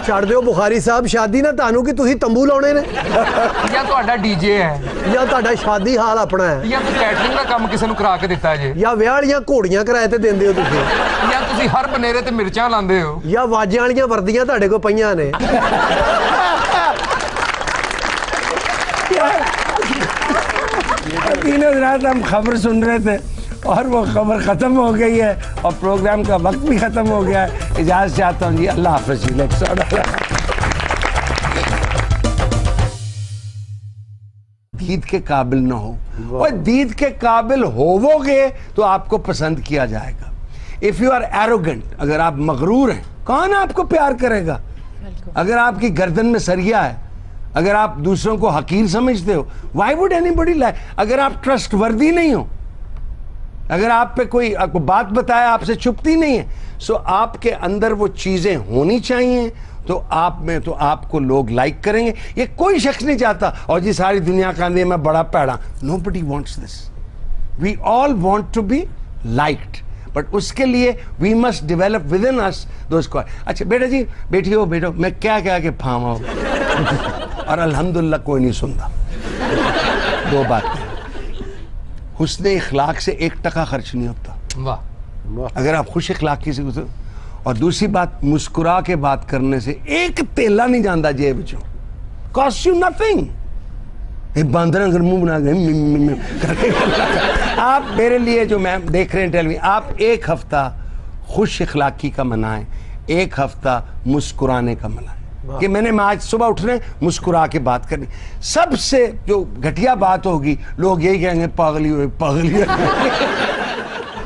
ਛੱਡ ਦਿਓ ਬੁਖਾਰੀ ਸਾਹਿਬ, ਸ਼ਾਦੀ ਨਾ ਤੁਹਾਨੂੰ ਕਿ ਤੁਸੀਂ ਤੰਬੂ ਲਾਉਣੇ ਨੇ या ਤੁਹਾਡਾ ਡੀਜੇ ਹੈ ਜਾਂ ਤੁਹਾਡਾ ਸ਼ਾਦੀ ਹਾਲ ਆਪਣਾ ਹੈ ਜਾਂ ਕੋਈ ਕੈਟਰਿੰਗ ਦਾ ਕੰਮ ਕਿਸੇ ਨੂੰ ਕਰਾ ਕੇ ਦਿੱਤਾ ਜੇ ਜਾਂ ਵਿਆਹ ਵਾਲੀਆਂ ਘੋੜੀਆਂ ਕਿਰਾਏ ਤੇ ਦਿੰਦੇ ਹੋ ਤੁਸੀਂ ਜਾਂ ਤੁਸੀਂ ਹਰ ਬਨੇਰੇ ਤੇ ਮਿਰਚਾਂ ਲਾਉਂਦੇ ਹੋ ਜਾਂ ਵਾਜਾਂ ਵਾਲੀਆਂ ਵਰਦੀਆਂ ਤੁਹਾਡੇ ਕੋਲ ਪਈਆਂ ਨੇ तीनों रात हम खबर सुन रहे थे और वो खबर खत्म हो गई है और प्रोग्राम का वक्त भी खत्म हो गया है। इजाजत चाहता हूँ जी, अल्लाह हाफ़िज़। दीद के काबिल ना हो, और दीद के काबिल होवोगे तो आपको पसंद किया जाएगा। इफ यू आर एरोगेंट, अगर आप मगरूर हैं, कौन आपको प्यार करेगा? अगर आपकी गर्दन में सरिया है, अगर आप दूसरों को हकीर समझते हो, why would anybody lie? अगर आप ट्रस्टवर्दी नहीं हो, अगर आप पे कोई आपको बात बताया आपसे चुपती नहीं है, सो आपके अंदर वो चीजें होनी चाहिए, तो आप में तो आपको लोग लाइक करेंगे। ये कोई शख्स नहीं चाहता और जी सारी दुनिया का अंदर मैं बड़ा पैड़ा। Nobody wants this. We all want to be liked, but उसके लिए we must develop within us दोस्त को। अच्छा बेटा जी, बैठियो बेटो, मैं क्या क्या के फामा और अल्हम्दुलिल्लाह कोई नहीं सुनता। दो बातें, हुस्न इखलाक से 1 टका खर्च नहीं होता। वाह, अगर आप खुश इखलाकी से, और दूसरी बात, मुस्कुरा के बात करने से 1 तेला नहीं जाता जेब चो। Cost you nothing. बांदर अगर मुंह बना गए आप मेरे लिए जो मैम देख रहे हैं टेलीविजन, आप 1 हफ्ता खुश इखलाकी का मनाएं, 1 हफ्ता मुस्कुराने का मनाएं कि मैंने आज सुबह उठने मुस्कुरा के बात करनी। सबसे जो घटिया बात होगी, लोग यही कहेंगे पागली हुए पागली।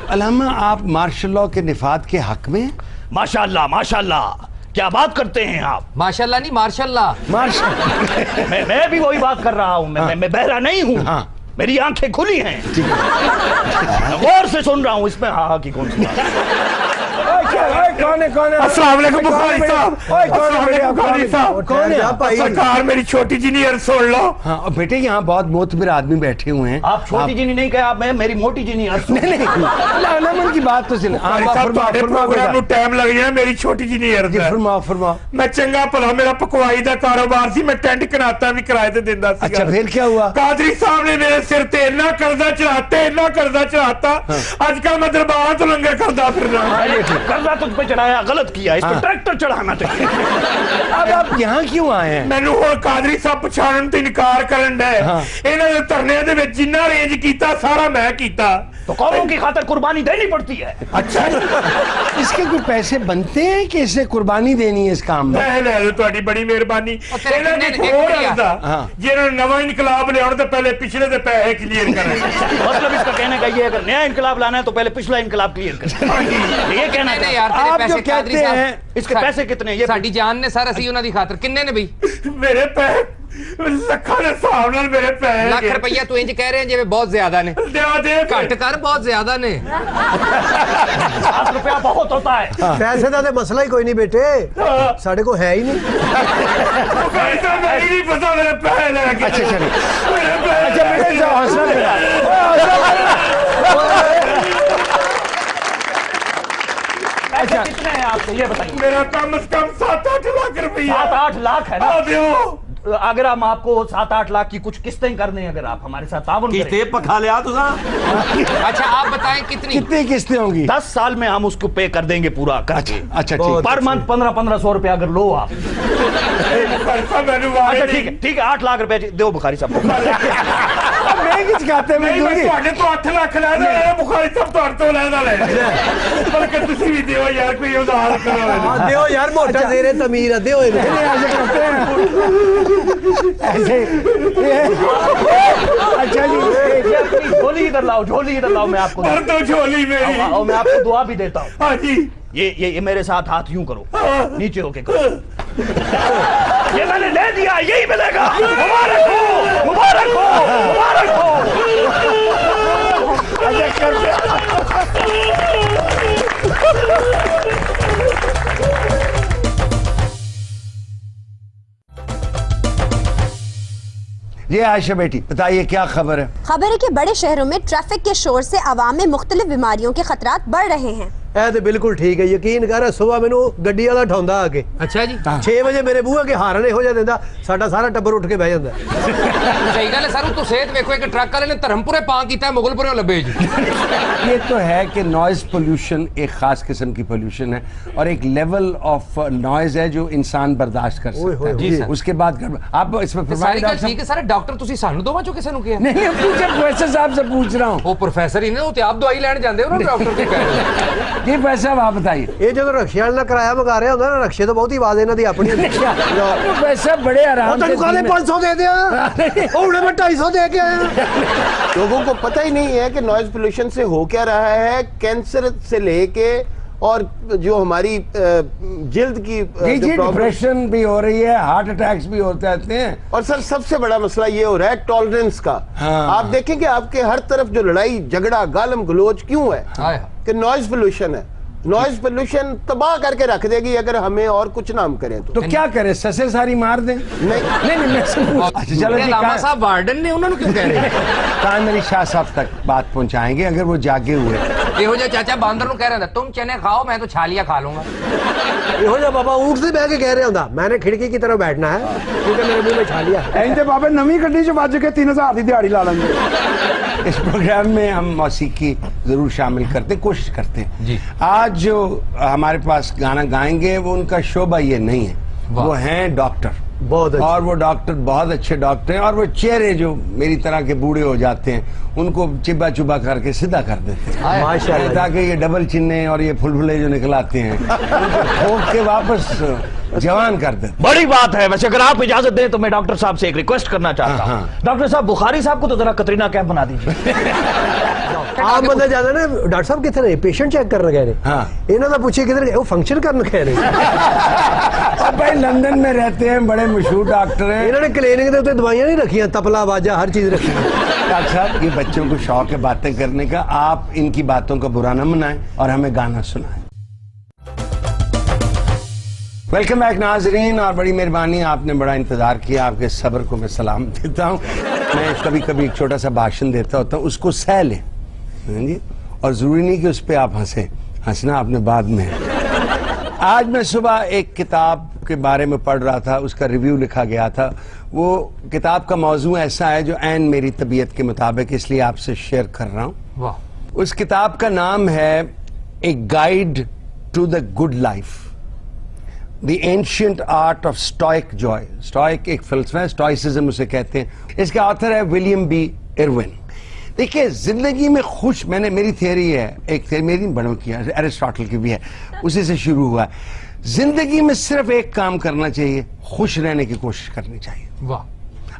अल्लामा आप मार्शल लॉ के निफाद के हक में? माशाल्लाह माशाल्लाह, क्या बात करते हैं आप? माशाल्लाह नहीं मार्शल्लाह। मैं भी वही बात कर रहा हूँ। मैं बहरा नहीं हूँ। हाँ। मेरी आंखें खुली हैं। गौर से सुन रहा हूँ इसमें। हाँ की कौन सी कौन है? अस्सलाम वालेकुम बुखारी साहब। बुखारी साहब कौन है? सरकार मेरी छोटी जी नहीं सुन लो। हाँ और बेटे यहाँ बहुत मोतबर आदमी बैठे हुए हैं। आप छोटी जी नहीं कहे, आप मैं मेरी मोटी जी नहीं। नहीं की बात तो सुन। प्रोग्राम टाइम लग जाए, मेरी छोटी जी नहीं फरमाओ। मैं चंगा भला, मेरा पकवाई का कारोबार सी, मैं टेंट कनाता भी किराए ते दिंदा सी। अच्छा फिर क्या हुआ? कादरी साहब ने मेरे सिर ते इन्ना कर्जा चढ़ाते, इन्ना कर्जा चढ़ाता, आजकल मैं दरबार तो लंगर करदा फिरना। कर्जा तुझ पे चढ़ाया, गलत किया, इस पे ट्रैक्टर चढ़ाना चाहिए। अब आप यहाँ क्यों आए हैं? मैनू हुण कादरी साहब पछाणन तो इनकार करन दे। इन्हां दे धरने दे विच जिन्ना अरेंज कीता सारा मैं कीता। तो कौमों की खातिर कुर्बानी देनी पड़ती है। अच्छा इसके कोई पैसे बनते हैं कि इसे कुर्बानी देनी है इस काम में? नहीं तुहाडी बड़ी मेहरबानी। इन्हां दी होर आंदा जिन्हां नवा इनकलाब लियाउण तो पहले पिछले दे पैसे क्लियर करें। मतलब इसका कहने का ये, अगर नया इनकलाब लाना है तो पहले पिछला इनकलाब क्लियर करें। ये कहना नहीं यार, तेरे आप पैसे जो कहते हैं इसके पैसे कितने? ये साडी जान ने सर ਅਸੀਂ ਉਹਨਾਂ ਦੀ ਖਾਤਰ ਕਿੰਨੇ ਨੇ ਬਈ? मेरे पैसे ਲੱਖਾਂ ਦੇ ਹਿਸਾਬ ਨਾਲ ਮੇਰੇ ਪੈਸੇ ਲੱਖ ਰੁਪਈਆ ਤੂੰ ਇੰਜ ਕਹਿ ਰਹੇ ਜਿਵੇਂ ਬਹੁਤ ਜ਼ਿਆਦਾ ਨੇ। ਘੱਟ ਕਰ, ਬਹੁਤ ਜ਼ਿਆਦਾ ਨੇ। 7 रुपया बहुत होता है। ਪੈਸੇ ਦਾ ਤੇ ਮਸਲਾ ਹੀ ਕੋਈ ਨਹੀਂ ਬੇਟੇ, ਸਾਡੇ ਕੋਲ ਹੈ ਹੀ ਨਹੀਂ। पैसा नहीं पता मेरे पैसे लेके। अच्छा चलो, अच्छा बेटे हौसला मेरा। अच्छा कितने हैं आपसे ये बताइए? मेरा कम से कम 7-8 लाख रुपया। 7-8 लाख है ना? अगर हम आपको 7-8 लाख की कुछ किस्तें कर दें, अगर आप हमारे साथ ताउन करें। किस्तें पखा लिया तुसा? अच्छा आप बताएं कितनी किस्तें होंगी? 10 साल में हम उसको पे कर देंगे पूरा। अच्छा पर मंथ 1500 रुपया अगर लो आप। अच्छा ठीक है 8 लाख रुपए दो बुखारी साहब। نہیں کچھ کھاتے میں دوں گی تو 8 لاکھ لینا ہے بخاری صاحب تو لینا بلکہ تسی بھی دیو یار کوئی ادھار کرو دیو یار موٹا زیر تمیر دیو ایسے کرتے ہیں ایسے اچھا جی جھولی ادھر لاؤ میں آپ کو جھولی میری اور میں آپ کو دعا بھی دیتا ہوں. ہاں جی یہ میرے ساتھ ہاتھ یوں کرو, نیچے ہو کے کرو. یہ میں نے لے دیا, یہی ملے گا. مبارک ہو, مبارک ہو, مبارک ہو. یہ عائشہ بیٹی بتائیے کیا خبر ہے؟ خبر ہے کہ بڑے شہروں میں ٹریفک کے شور سے عوام میں مختلف بیماریوں کے خطرات بڑھ رہے ہیں. اے تے بالکل ٹھیک ہے, یقین کر صبح مینوں گڈی والا ٹھوندا آ کے. اچھا جی 6 بجے میرے بوہے کے ہارن ہو جا دیندا, ساڈا سارا ٹبر اٹھ کے بیٹھ جاندا. صحیح گل ہے سر, تو صحت ویکھو ایک ٹرک والے نے دھرم پورے پاں کیتا ہے, مغل پورے لبے جی. یہ تو ہے کہ نوائز پولوشن ایک خاص قسم کی پولوشن ہے اور ایک لیول آف نوائز ہے جو انسان برداشت کر سکتا ہے. جی سر, اس کے بعد آپ اس میں ساری گل ٹھیک ہے سر. ڈاکٹر تسی سانو دوواں چوں کسے نوں کہیا نہیں, پروفیسر صاحب سے پوچھ رہا ہوں. وہ پروفیسر ہی نے, وہ تے آپ دوائی لین جاندے ہو نا ڈاکٹر کو کہہ رہے. جی بھائی صاحب آپ بتائیے. یہ جب رکشے والا کرایہ منگا رہا ہوتا نا, رکشے تو بہت ہی آواز انہاں دی اپنی پیسہ بڑے آرام سے 500 دے دیا, اوڑے میں 250 دے کے آیا. لوگوں کو پتہ ہی نہیں ہے کہ نوائز پولوشن سے ہو کیا رہا ہے. کینسر سے لے کے اور جو ہماری جلد کی ڈپریشن بھی ہو رہی ہے, ہارٹ اٹیکس بھی ہوتے رہتے ہیں. اور سر سب سے بڑا مسئلہ یہ ہو رہا ہے ٹالرنس کا. آپ دیکھیں کہ آپ کے ہر طرف جو لڑائی جھگڑا گالم گلوچ کیوں ہے کہ نوائز پولوشن ہے. نوائز پولوشن تباہ کر کے رکھ دے گی اگر ہمیں اور کچھ نام کریں تو کیا کریں, سسے ساری مار دیں؟ نہیں, علامہ صاحب وارڈن نے انہوں نے کیوں کہہ رہے ہیں؟ کامل شاہ صاحب تک بات پہنچائیں گے اگر وہ جاگے ہوئے. یہ جا چاچا باندر نو کہہ رہا تھا تم چنے کھاؤ میں تو چھالیاں کھا لوں گا. یہ جا بابا اونٹ سے بہ کے کہہ رہا ہوں میں نے کھڑکی کی طرف بیٹھنا ہے کیونکہ میرے منہ میں چھالیاں. اینتے بابا نویں گڈی چ بج کے 3000 دی دیہاڑی لا لیں گے. اس پروگرام میں ہم موسیقی ضرور شامل کرتے, کوشش کرتے ہیں. جی آج جو ہمارے پاس گانا گائیں گے وہ ان کا شعبہ یہ نہیں ہے, وہ ہیں ڈاکٹر بہت, اور وہ ڈاکٹر بہت اچھے ڈاکٹر ہیں. اور وہ چہرے جو میری طرح کے بوڑھے ہو جاتے ہیں ان کو چبا چبا کر کے سیدھا کر دیتے ہیں ماشاءاللہ, تاکہ یہ ڈبل چنے اور یہ پھلپھلے جو نکلاتے ہیں ان کو ٹھوک کے واپس جوان کر دیتے. بڑی بات ہے. ویسے اگر آپ اجازت دیں تو میں ڈاکٹر صاحب سے ایک ریکویسٹ کرنا چاہتا ہوں. ڈاکٹر صاحب بخاری صاحب کو تو ذرا کترینہ کیف بنا دیجیے. آپ بندہ جانا نا ڈاکٹر صاحب کتنے رہے, پیشنٹ چیک کرنا کہہ رہے, انہوں نے پوچھے کدھر گئے, وہ فنکشن کرنا کہہ رہے. اب بھائی لندن میں رہتے ہیں, بڑے مشہور ڈاکٹر ہیں, انہوں نے کلینک دے دوائیاں نہیں رکھی ہیں, تبلا باجا ہر چیز رکھی ہے. ڈاکٹر صاحب یہ بچوں کو شوق ہے باتیں کرنے کا, آپ ان کی باتوں کا برا نہ منائیں اور ہمیں گانا سنائیں. ویلکم بیک ناظرین, اور بڑی مہربانی, آپ نے بڑا انتظار کیا, آپ کے صبر کو میں سلام دیتا ہوں. میں کبھی کبھی ایک چھوٹا سا بھاشن دیتا ہوتا ہوں, اس کو سہ لیں جی, اور ضروری نہیں کہ اس پہ آپ ہنسیں, ہنسنا آپ نے بعد میں. آج میں صبح ایک کتاب کے بارے میں پڑھ رہا تھا, اس کا ریویو لکھا گیا تھا. وہ کتاب کا موضوع ایسا ہے جو عین میری طبیعت کے مطابق, اس لیے آپ سے شیئر کر رہا ہوں. اس کتاب کا نام ہے a guide to the good life, the ancient art of stoic joy. Stoic ایک فلسفہ ہے, اسٹوئسزم اسے کہتے ہیں. اس کا آتھر ہے ولیم بی ایروین. دیکھیں زندگی میں خوش, میں نے میری تھیوری ہے, ایک تھیوری میری بڑوں کی ہے, ایرسٹاٹل کی بھی ہے, اسی سے شروع ہوا ہے. زندگی میں صرف ایک کام کرنا چاہیے, خوش رہنے کی کوشش کرنی چاہیے.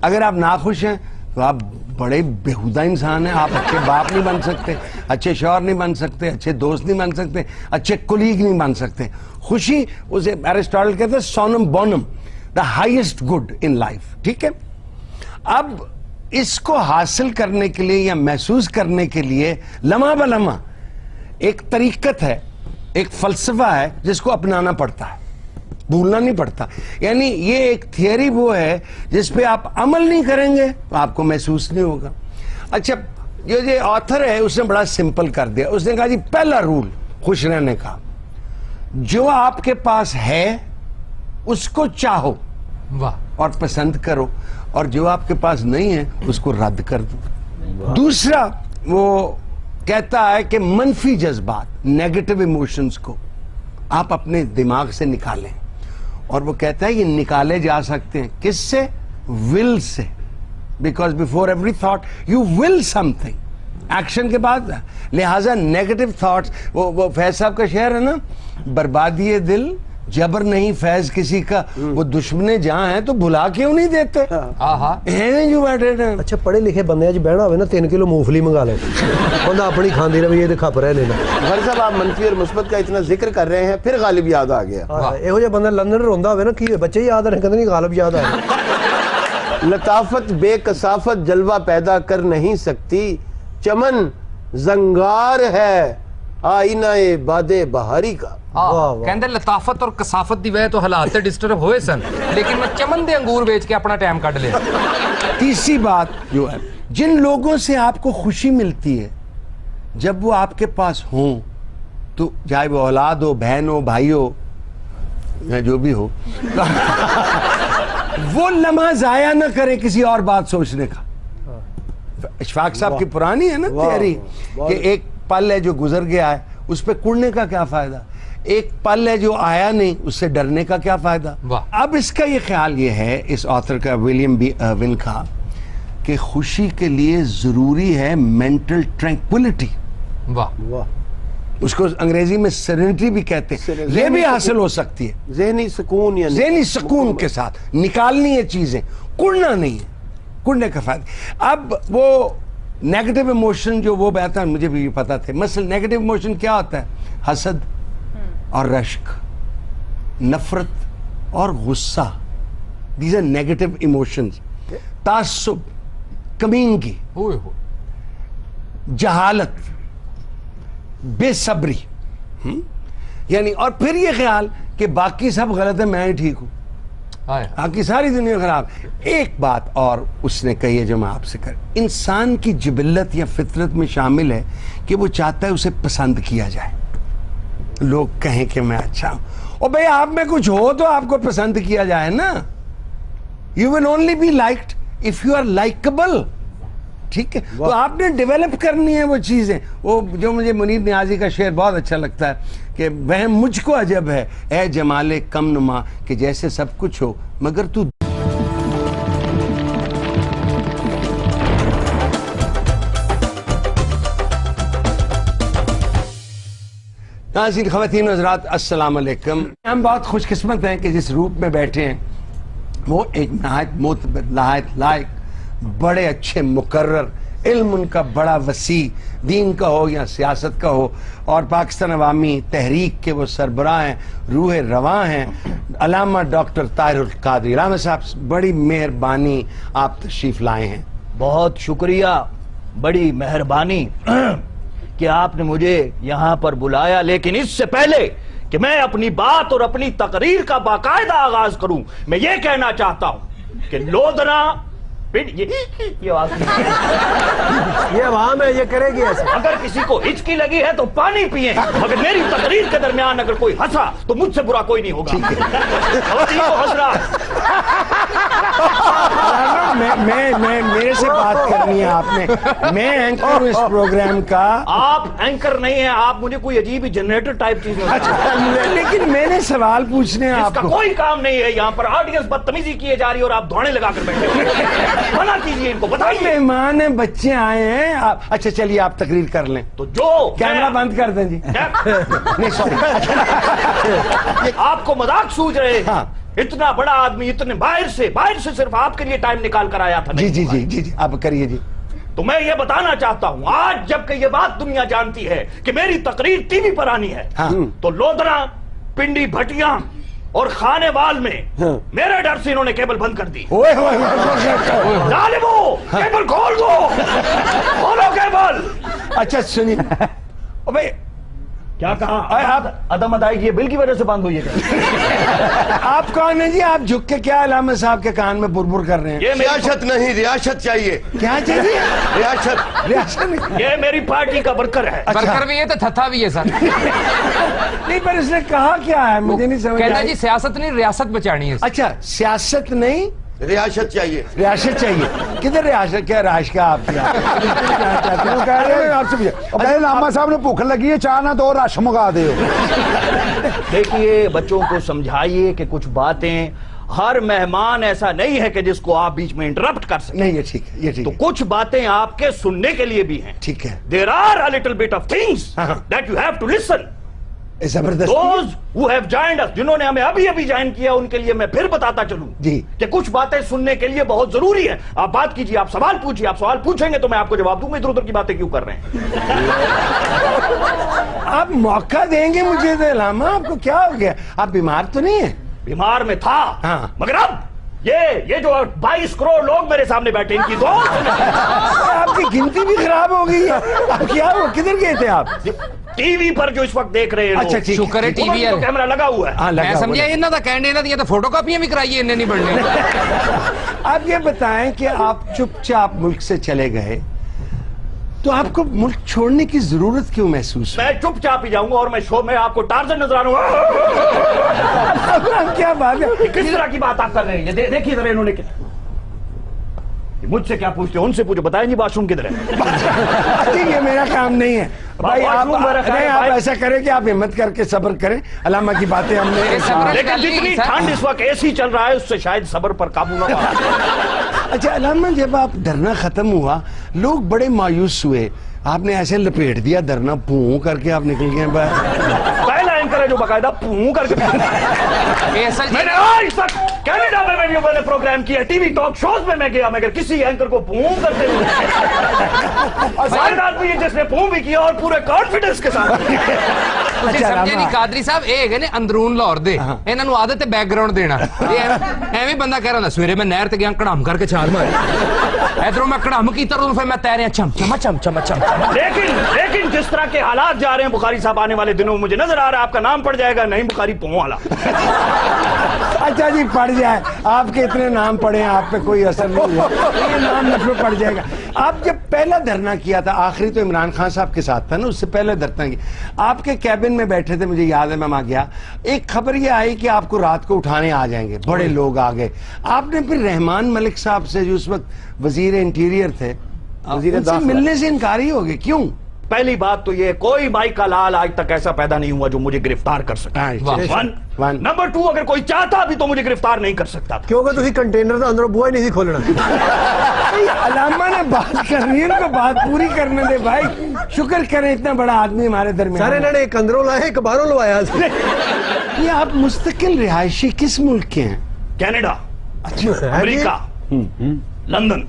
اگر آپ ناخوش ہیں تو آپ بڑے بیہودہ انسان ہیں, آپ اچھے باپ نہیں بن سکتے, اچھے شوہر نہیں بن سکتے, اچھے دوست نہیں بن سکتے, اچھے کولیگ نہیں بن سکتے. خوشی اسے ایرسٹاٹل کہتے ہیں سونم بونم, the highest good in life. ٹھیک ہے, اب اس کو حاصل کرنے کے لیے یا محسوس کرنے کے لیے لمحہ بلمحہ ایک طریقت ہے, ایک فلسفہ ہے جس کو اپنانا پڑتا ہے, بھولنا نہیں پڑتا. یعنی یہ ایک تھیوری وہ ہے جس پہ آپ عمل نہیں کریں گے تو آپ کو محسوس نہیں ہوگا. اچھا, یہ آتھر ہے اس نے بڑا سمپل کر دیا. اس نے کہا جی پہلا رول خوش رہنے کا, جو آپ کے پاس ہے اس کو چاہو اور پسند کرو, اور جو آپ کے پاس نہیں ہے اس کو رد کر دو. دوسرا وہ کہتا ہے کہ منفی جذبات, نیگیٹو ایموشنز کو آپ اپنے دماغ سے نکالیں, اور وہ کہتا ہے یہ نکالے جا سکتے ہیں کس سے؟ ول سے. because before every thought you will something. Action के बाद लिहाजा नेगेटिव थॉट्स, वो फैज साहब का शेर है ना, बर्बादी दिल जबर नहीं फैज किसी का, वो दुश्मने जहां हैं तो भुला क्यों नहीं देते। हैं जो बैठे हैं। अच्छा पढ़े लिखे बंदे बहना हो ना 3 किलो मूंगफली मंगा ले, बंदा अपनी खांदी रहे, ये खप रहे लेना। गौहर साहब आप मंफी और मुस्बत का इतना जिक्र कर रहे हैं, फिर गालिब याद आ गया। एहो जिहा बंदा लंदन रोंदा होवे ना, की बच्चे याद रहे, कहंदे नहीं गालिब याद आ गया। लताफत बेकसाफत जलवा पैदा कर नहीं सकती, चमन जंगार है आईना ए बादे बहारी का। कहते लताफत और कसाफत दी वजह तो हालात डिस्टर्ब होए सन, लेकिन मैं चमन दे अंगूर बेच के अपना टाइम काट लिया। तीसरी बात जो है, जिन लोगों से आपको खुशी मिलती है जब वो आपके पास हो, तो चाहे वो औलाद हो, बहन हो, भाई हो, या जो भी हो, वो लम्हा जाया ना करे किसी और बात सोचने का। इशफाक साहब की पुरानी है ना थियरी कि एक पल है जो गुजर गया है, उस पे कुड़ने का क्या फायदा, एक पल है जो आया नहीं, उससे डरने का क्या फायदा। अब इसका ये ख्याल ये है इस ऑथर का, विलियम बी अर्विन का, कि खुशी के लिए जरूरी है मेंटल ट्रैंक्विलिटी। उसको अंग्रेजी में सेरेनिटी भी कहते हैं, ये भी हासिल हो सकती है। ज़हनी सुकून, या ज़हनी सुकून के साथ निकालनी है चीजें, कुड़ना नहीं है, कुड़ने का फायदा। अब वो नेगेटिव इमोशन जो वो बहता है, मुझे भी पता थे, मसल नेगेटिव इमोशन क्या होता है, हसद और रश्क, नफरत और गुस्सा, दीज आर नेगेटिव इमोशंस। तासुब, कमीनगी, जहालत, बेसब्री, यानी, और फिर ये ख्याल कि बाकी सब गलत है, मैं ही ठीक हूं, बाकी सारी दुनिया खराब। एक बात और उसने कही है जो मैं आपसे कर, इंसान की जिबिल्लत या फितरत में शामिल है कि वो चाहता है उसे पसंद किया जाए, लोग कहें कि मैं अच्छा हूं। और भाई आप में कुछ हो तो आपको पसंद किया जाए ना। You will only be liked if you are likeable, ठीक है। तो आपने डेवलप करनी है वो चीजें। वो जो मुझे मुनीर नियाजी का शेर बहुत अच्छा लगता है कि वह मुझको अजब है ए जमाले कम नुमा, कि जैसे सब कुछ हो मगर तू। नाज़रीन, ख़वातीन व हज़रात, अस्सलाम वालेकुम। हम बहुत खुशकिस्मत हैं कि जिस रूप में बैठे हैं वो एक नहायत मोतबर, नहायत लायक, बड़े अच्छे मुकर्रर, इल्म उनका बड़ा वसी, दीन का हो या सियासत का हो, और पाकिस्तान अवामी तहरीक के वो सरबराह हैं, रूह रवां हैं, अल्लामा डॉक्टर ताहिरुल कादरी। अल्लामा साहब, बड़ी मेहरबानी आप तशरीफ लाए हैं। बहुत शुक्रिया, बड़ी मेहरबानी कि आपने मुझे यहाँ पर बुलाया, लेकिन इससे पहले कि मैं अपनी बात और अपनी तकरीर का बाकायदा आगाज करूं, मैं ये कहना चाहता हूं कि लोधरा ये आवाम है, ये करेगी ऐसा। अगर किसी को हिचकी लगी है तो पानी पिए, मगर मेरी तकरीर के दरमियान अगर कोई हंसा तो मुझसे बुरा कोई नहीं होगा। हंस रहा मैं मेरे से बात करनी है आपने, मैं एंकर हूं इस प्रोग्राम का। आप एंकर नहीं है, आप मुझे कोई अजीब जनरेटर टाइप चीज। लेकिन मैंने सवाल पूछने हैं आपको। कोई काम नहीं है यहाँ पर, ऑडियंस बदतमीजी किए जा रही है और आप धौने लगाकर बैठे। मना कीजिए इनको, बताइए। मेहमान है, बच्चे आए हैं आप। अच्छा चलिए आप तकरीर कर लें। तो जो कैमरा बंद कर दें जी। नहीं सॉरी, आपको मजाक सूझ रहे हैं। हाँ। इतना बड़ा आदमी, इतने बाहर से सिर्फ आपके लिए टाइम निकाल कर आया था। जी जी जी जी जी, आप करिए जी। तो मैं ये बताना चाहता हूं, आज जबकि ये बात दुनिया जानती है कि मेरी तकरीर टीवी पर आनी है, हाँ। तो लोधरा, पिंडी, भटिया और खानेवाल में मेरे डर से इन्होंने केबल बंद कर दी। जालिमो, केबल खोल दो, खोलो केबल। अच्छा सुनिए, भाई क्या कहा आप? अदम अदायगी बिल की वजह से बंद हुई है। आप कौन है जी? आप झुक के क्या अल्लामा साहब के कान में बुरबुर कर रहे हैं? रियासत नहीं, रियासत चाहिए। क्या चाहिए? रियासत। ये मेरी पार्टी का वर्कर है। वर्कर भी है तो थथा भी है सर। नहीं, पर इसने कहा क्या है मुझे नहीं समझ। कहता जी सियासत नहीं, रियासत बचानी है। अच्छा, सियासत नहीं, रियासत चाहिए। रियासत चाहिए। किधर रियासत? क्या राश का आप लामा साहब ने भूख लगी है, चाह ना दो, रश मंगा दे। देखिए, बच्चों को समझाइए कि कुछ बातें हर मेहमान ऐसा नहीं है कि जिसको आप बीच में इंटरप्ट कर सकें। नहीं, ये ठीक है, ये ठीक तो है। कुछ बातें आपके सुनने के लिए भी हैं। ठीक है। There are a little bit of things that you have to listen. जबरदस्त। Those who have joined us, जिन्होंने हमें अभी अभी ज्वाइन किया, उनके लिए मैं फिर बताता चलूं जी कि कुछ बातें सुनने के लिए बहुत जरूरी है। आप बात कीजिए, आप सवाल पूछिए, आप सवाल पूछेंगे तो मैं आपको जवाब दूंगा इधर उधर की बातें क्यों कर रहे हैं। आप मौका देंगे मुझे तो अलामा, आपको क्या हो गया? आप बीमार तो नहीं है? बीमार में था, हाँ। मगर अब ये जो 22 करोड़ लोग मेरे सामने बैठे, इनकी दो आपकी गिनती भी खराब हो गई है। आप क्या हो, किधर गए थे आप? टीवी पर जो इस वक्त देख रहे हैं। अच्छा, ठीक शुक्र है टीवी है, कैमरा लगा हुआ है। हाँ, लगा मैं हुआ समझा है। इन्हों का कहने इन्हों दी तो फोटोकॉपियां भी कराइए, इन्हें नहीं बनने। आप ये बताएं कि आप चुपचाप मुल्क से चले गए तो आपको मुल्क छोड़ने की जरूरत क्यों महसूस हुई? मैं चुपचाप ही जाऊंगा और मैं शो में आपको टार्जन नजर आ रहा हूँ। क्या बात है? किस तरह की बात आप कर रहे हैं? ये देखिए जरा इन्होंने मुझसे क्या पूछते हैं, उनसे पूछो, बताएं जी बाथरूम किधर है। ये मेरा काम नहीं है भाई। आप ऐसा करें कि आप हिम्मत करके सब्र करें, अलामा की बातें हमने। लेकिन जितनी ठंड इस वक्त एसी चल रहा है उससे शायद सब्र पर काबू ना पा। अच्छा अलामा, जब आप धरना खत्म हुआ लोग बड़े मायूस हुए, आपने ऐसे लपेट दिया धरना, पूं करके आप निकल गए बाहर। पहला एंकर है जो बकायदा पूं करके मैंने आज तक कनाडा में मैंने प्रोग्राम किया, टीवी टॉक शोज में मैं गया, मगर किसी एंकर को पूं करते हुए और शायद आदमी है जिसने पूं भी किया और पूरे कॉन्फिडेंस के साथ। समझे नहीं कादरी साहब, ये है ने अंदरून लाहौर दे, इन्हां नूं आदत है बैकग्राउंड देना। एवें बंदा कह रहा सवेरे मैं नहर ते गया कड़ाम करके छाल मारी, इधरों मैं कड़ाम की तरह फिर मैं तैरिया चम चम चम चम चम। लेकिन जिस तरह के हालात जा रहे हैं बुखारी साहब, आने वाले दिनों में मुझे नजर आ रहा है आपका नाम पड़ जाएगा नहीं बुखारी पों वाला। अच्छा जी, पड़ जाए, आपके इतने नाम पड़े हैं, आप पे कोई असर नहीं हुआ, ये नाम नफरत पड़ जाएगा। आप जब पहला धरना किया था, आखिरी तो इमरान खान साहब के साथ था ना, उससे पहले धरना किया, आपके कैबिन में बैठे थे, मुझे याद है, मैं वहां गया, एक खबर ये आई कि आपको रात को उठाने आ जाएंगे, बड़े लोग आ गए। आपने फिर रहमान मलिक साहब से, जो उस वक्त वजीर इंटीरियर थे, उनसे मिलने से इनकार ही हो गए, क्यों? पहली बात तो ये, कोई भाई का लाल आज तक ऐसा पैदा नहीं हुआ जो मुझे गिरफ्तार कर सके। वन। नंबर 2, अगर कोई चाहता भी तो मुझे गिरफ्तार नहीं कर सकता था, क्योंकि तुसी कंटेनर का अंदर बुआ ही नहीं खोलना। अलामा ने बात करनी है, उनको बात पूरी करने दे भाई। शुक्र करें इतना बड़ा आदमी हमारे दरमियान। सारे इन्होंने एक अंदरों लाया, एक बाहरों लवाया। ये आप मुस्तकिल रिहायशी किस मुल्क के हैं? कनाडा, अच्छा, अमेरिका, लंदन,